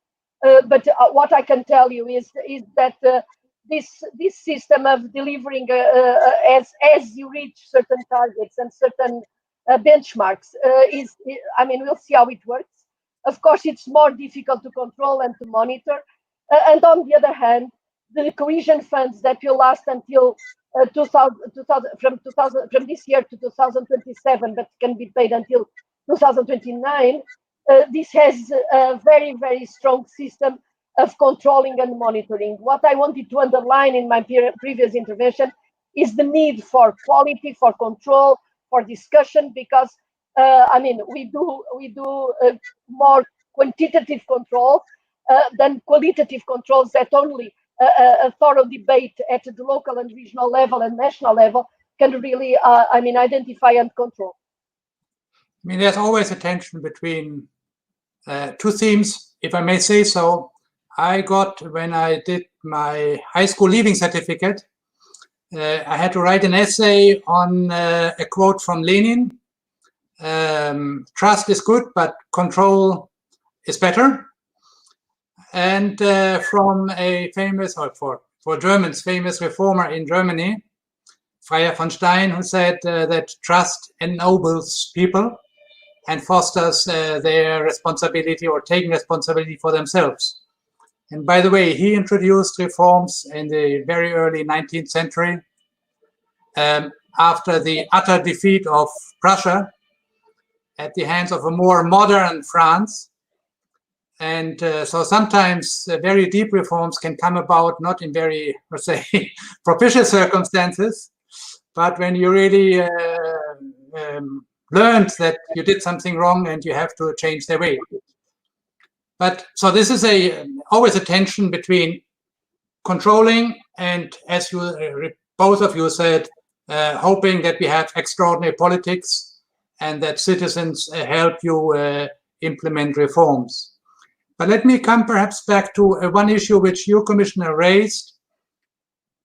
But what I can tell you is that this system of delivering as you reach certain targets and certain benchmarks we'll see how it works. Of course, it's more difficult to control and to monitor. And on the other hand, the cohesion funds that will last until from this year to 2027, but can be paid until 2029. This has a very, very strong system of controlling and monitoring. What I wanted to underline in my previous intervention is the need for quality, for control, for discussion, because we do more quantitative control than qualitative controls that only a thorough debate at the local and regional level and national level can really identify and control. I mean, there's always a tension between two themes, if I may say so. I got, when I did my high school leaving certificate, I had to write an essay on a quote from Lenin. Trust is good, but control is better. And from a famous, or for Germans, famous reformer in Germany, Ferreira von Stein, who said that trust ennobles people and fosters their responsibility or taking responsibility for themselves. And by the way, he introduced reforms in the very early 19th century after the utter defeat of Prussia at the hands of a more modern France. And so sometimes very deep reforms can come about not in very, let's say, propitious circumstances, but when you really learned that you did something wrong and you have to change their way. But so this is always a tension between controlling and, as you both of you said, hoping that we have extraordinary politics and that citizens help you implement reforms. But let me come perhaps back to one issue which your commissioner raised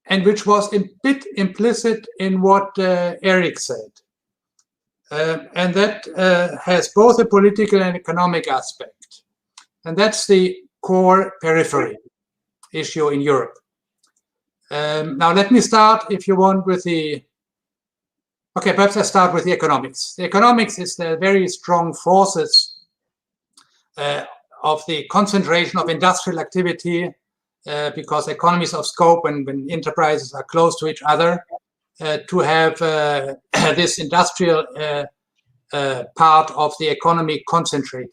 and which was a bit implicit in what Erik said. And that has both a political and economic aspect. And that's the core periphery issue in Europe. Now let me start, if you want, with perhaps I start with the economics. The economics is the very strong forces of the concentration of industrial activity, because economies of scope, when enterprises are close to each other, to have this industrial part of the economy concentrated.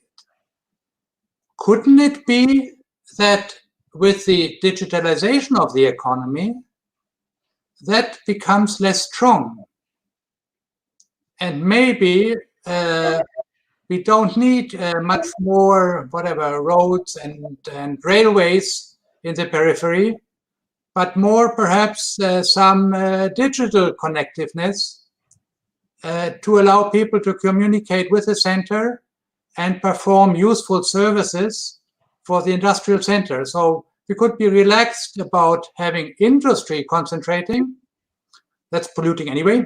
Couldn't it be that with the digitalization of the economy, that becomes less strong? And maybe we don't need much more, roads and railways in the periphery, but more perhaps some digital connectiveness to allow people to communicate with the center and perform useful services for the industrial center. So we could be relaxed about having industry concentrating, that's polluting anyway,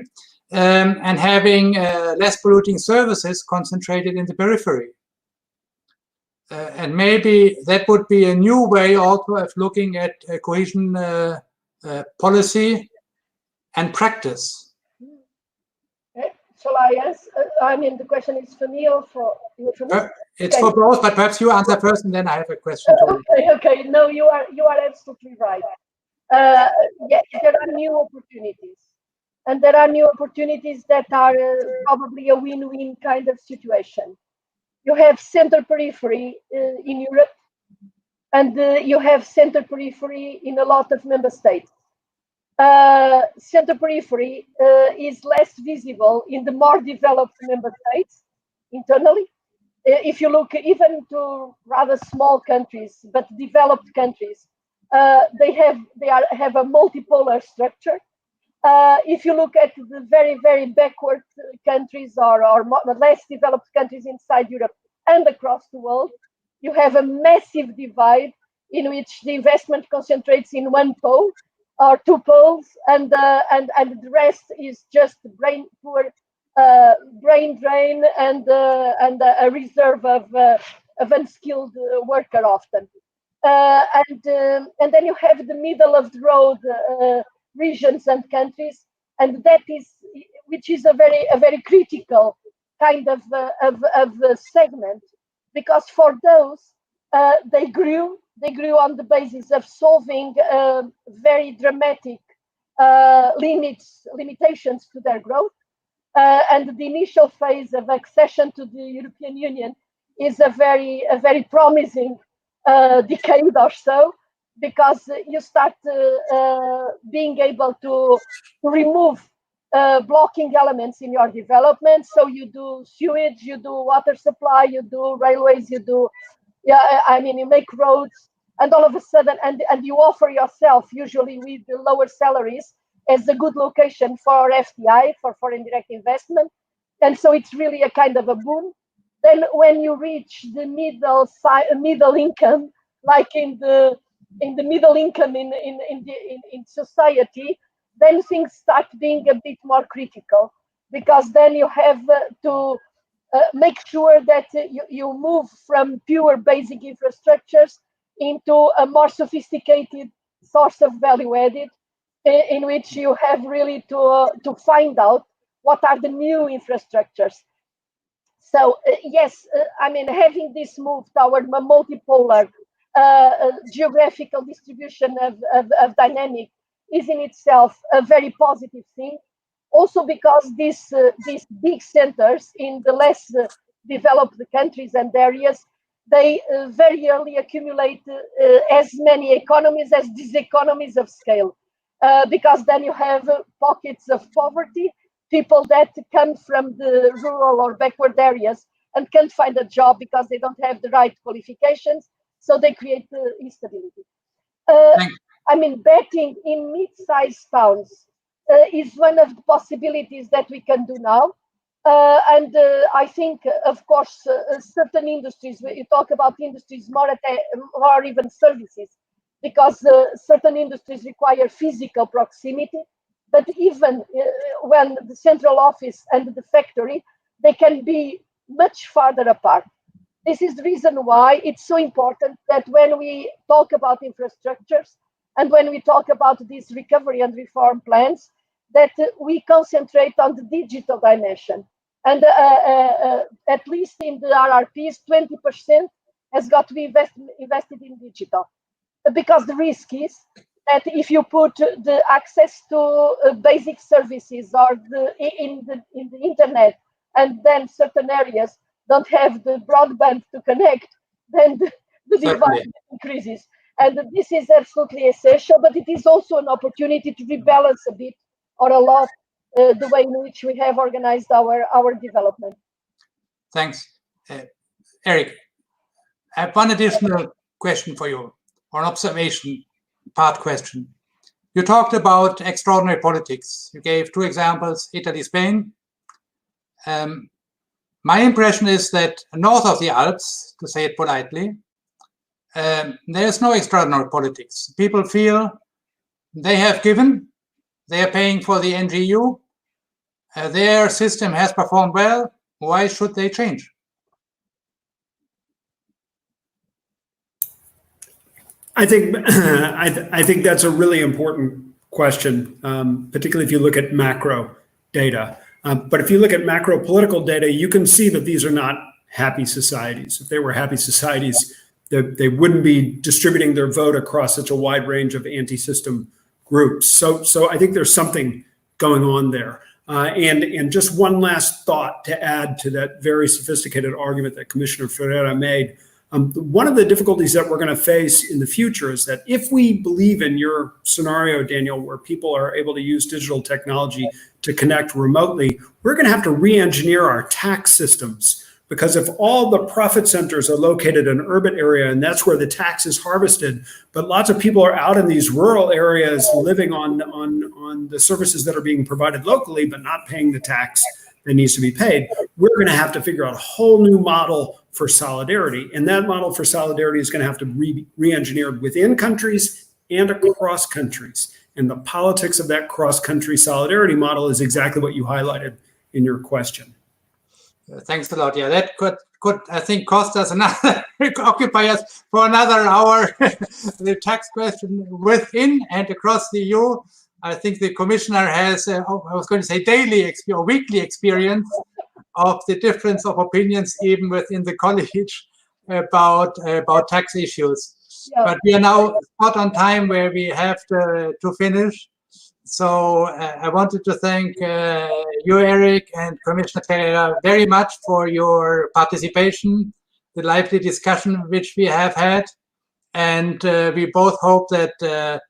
and having less polluting services concentrated in the periphery. And maybe that would be a new way also of looking at cohesion policy and practice. Shall I answer? I mean, the question is for me or for you? For me? It's for both, but perhaps you answer first, and then I have a question too. Okay. No, you are absolutely right. Yes, there are new opportunities, and there are new opportunities that are probably a win-win kind of situation. You have center periphery in Europe, and you have center periphery in a lot of member states. Center periphery is less visible in the more developed member states internally. If you look even to rather small countries, but developed countries, they have a multipolar structure. If you look at the very, very backward countries or less developed countries inside Europe and across the world, you have a massive divide in which the investment concentrates in one pole or two poles, and the rest is just brain drain and a reserve of unskilled worker often. And then you have the middle of the road regions and countries, and that is which is a very critical kind of segment, because for those they grew on the basis of solving very dramatic limitations to their growth, and the initial phase of accession to the European Union is a very promising decade or so, because you start being able to remove blocking elements in your development. So you do sewage, you do water supply, you do railways, you do, you make roads, and all of a sudden, and you offer yourself, usually with the lower salaries, as a good location for FDI, for foreign direct investment. And so it's really a kind of a boom. Then when you reach the middle income, like in the middle income in society, then things start being a bit more critical, because then you have to make sure that you move from pure basic infrastructures into a more sophisticated source of value added, in which you have really to find out what are the new infrastructures. So yes, having this move toward a multipolar geographical distribution of dynamic is in itself a very positive thing. Also because these big centers in the less developed countries and areas, they very early accumulate as many economies as diseconomies of scale, because then you have pockets of poverty, people that come from the rural or backward areas and can't find a job because they don't have the right qualifications, so they create instability. Betting in mid-sized towns is one of the possibilities that we can do now. And I think, of course, certain industries, you talk about industries more even services, because certain industries require physical proximity, but even when the central office and the factory, they can be much farther apart. This is the reason why it's so important that when we talk about infrastructures and when we talk about these recovery and reform plans, that we concentrate on the digital dimension. And at least in the RRPs, 20% has got to be invested in digital. Because the risk is that if you put the access to basic services or in the internet, and then certain areas don't have the broadband to connect, then the divide increases. And this is absolutely essential, but it is also an opportunity to rebalance a bit or a lot the way in which we have organized our development. Thanks. Erik, I have one additional question for you, or an observation, part question. You talked about extraordinary politics. You gave two examples, Italy, Spain. My impression is that north of the Alps, to say it politely, there is no extraordinary politics. People feel they have given, they are paying for the NGU, their system has performed well, why should they change? I think that's a really important question, particularly if you look at macro data. But if you look at macro political data, you can see that these are not happy societies. If they were happy societies, they wouldn't be distributing their vote across such a wide range of anti-system groups. So I think there's something going on there. And just one last thought to add to that very sophisticated argument that Commissioner Ferreira made. One of the difficulties that we're going to face in the future is that if we believe in your scenario, Daniel, where people are able to use digital technology to connect remotely, we're going to have to re-engineer our tax systems. Because if all the profit centers are located in an urban area and that's where the tax is harvested, but lots of people are out in these rural areas living on the services that are being provided locally, but not paying the tax that needs to be paid, we're going to have to figure out a whole new model for solidarity. And that model for solidarity is going to have to be re-engineered within countries and across countries. And the politics of that cross-country solidarity model is exactly what you highlighted in your question. Thanks a lot. Yeah, that could I think cost us another occupy us for another hour. The tax question within and across the EU. I think the commissioner has, I was going to say daily or weekly experience of the difference of opinions even within the college about tax issues. Yeah. But we are now spot on time where we have to finish. So I wanted to thank you, Erik, and Commissioner Ferreira very much for your participation, the lively discussion which we have had. And we both hope that,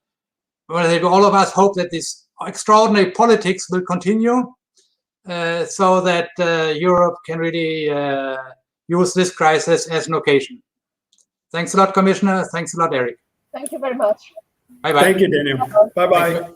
all of us hope that this extraordinary politics will continue so that Europe can really use this crisis as an occasion. Thanks a lot, Commissioner. Thanks a lot, Erik. Thank you very much. Bye-bye. Thank you, Daniel. Bye-bye.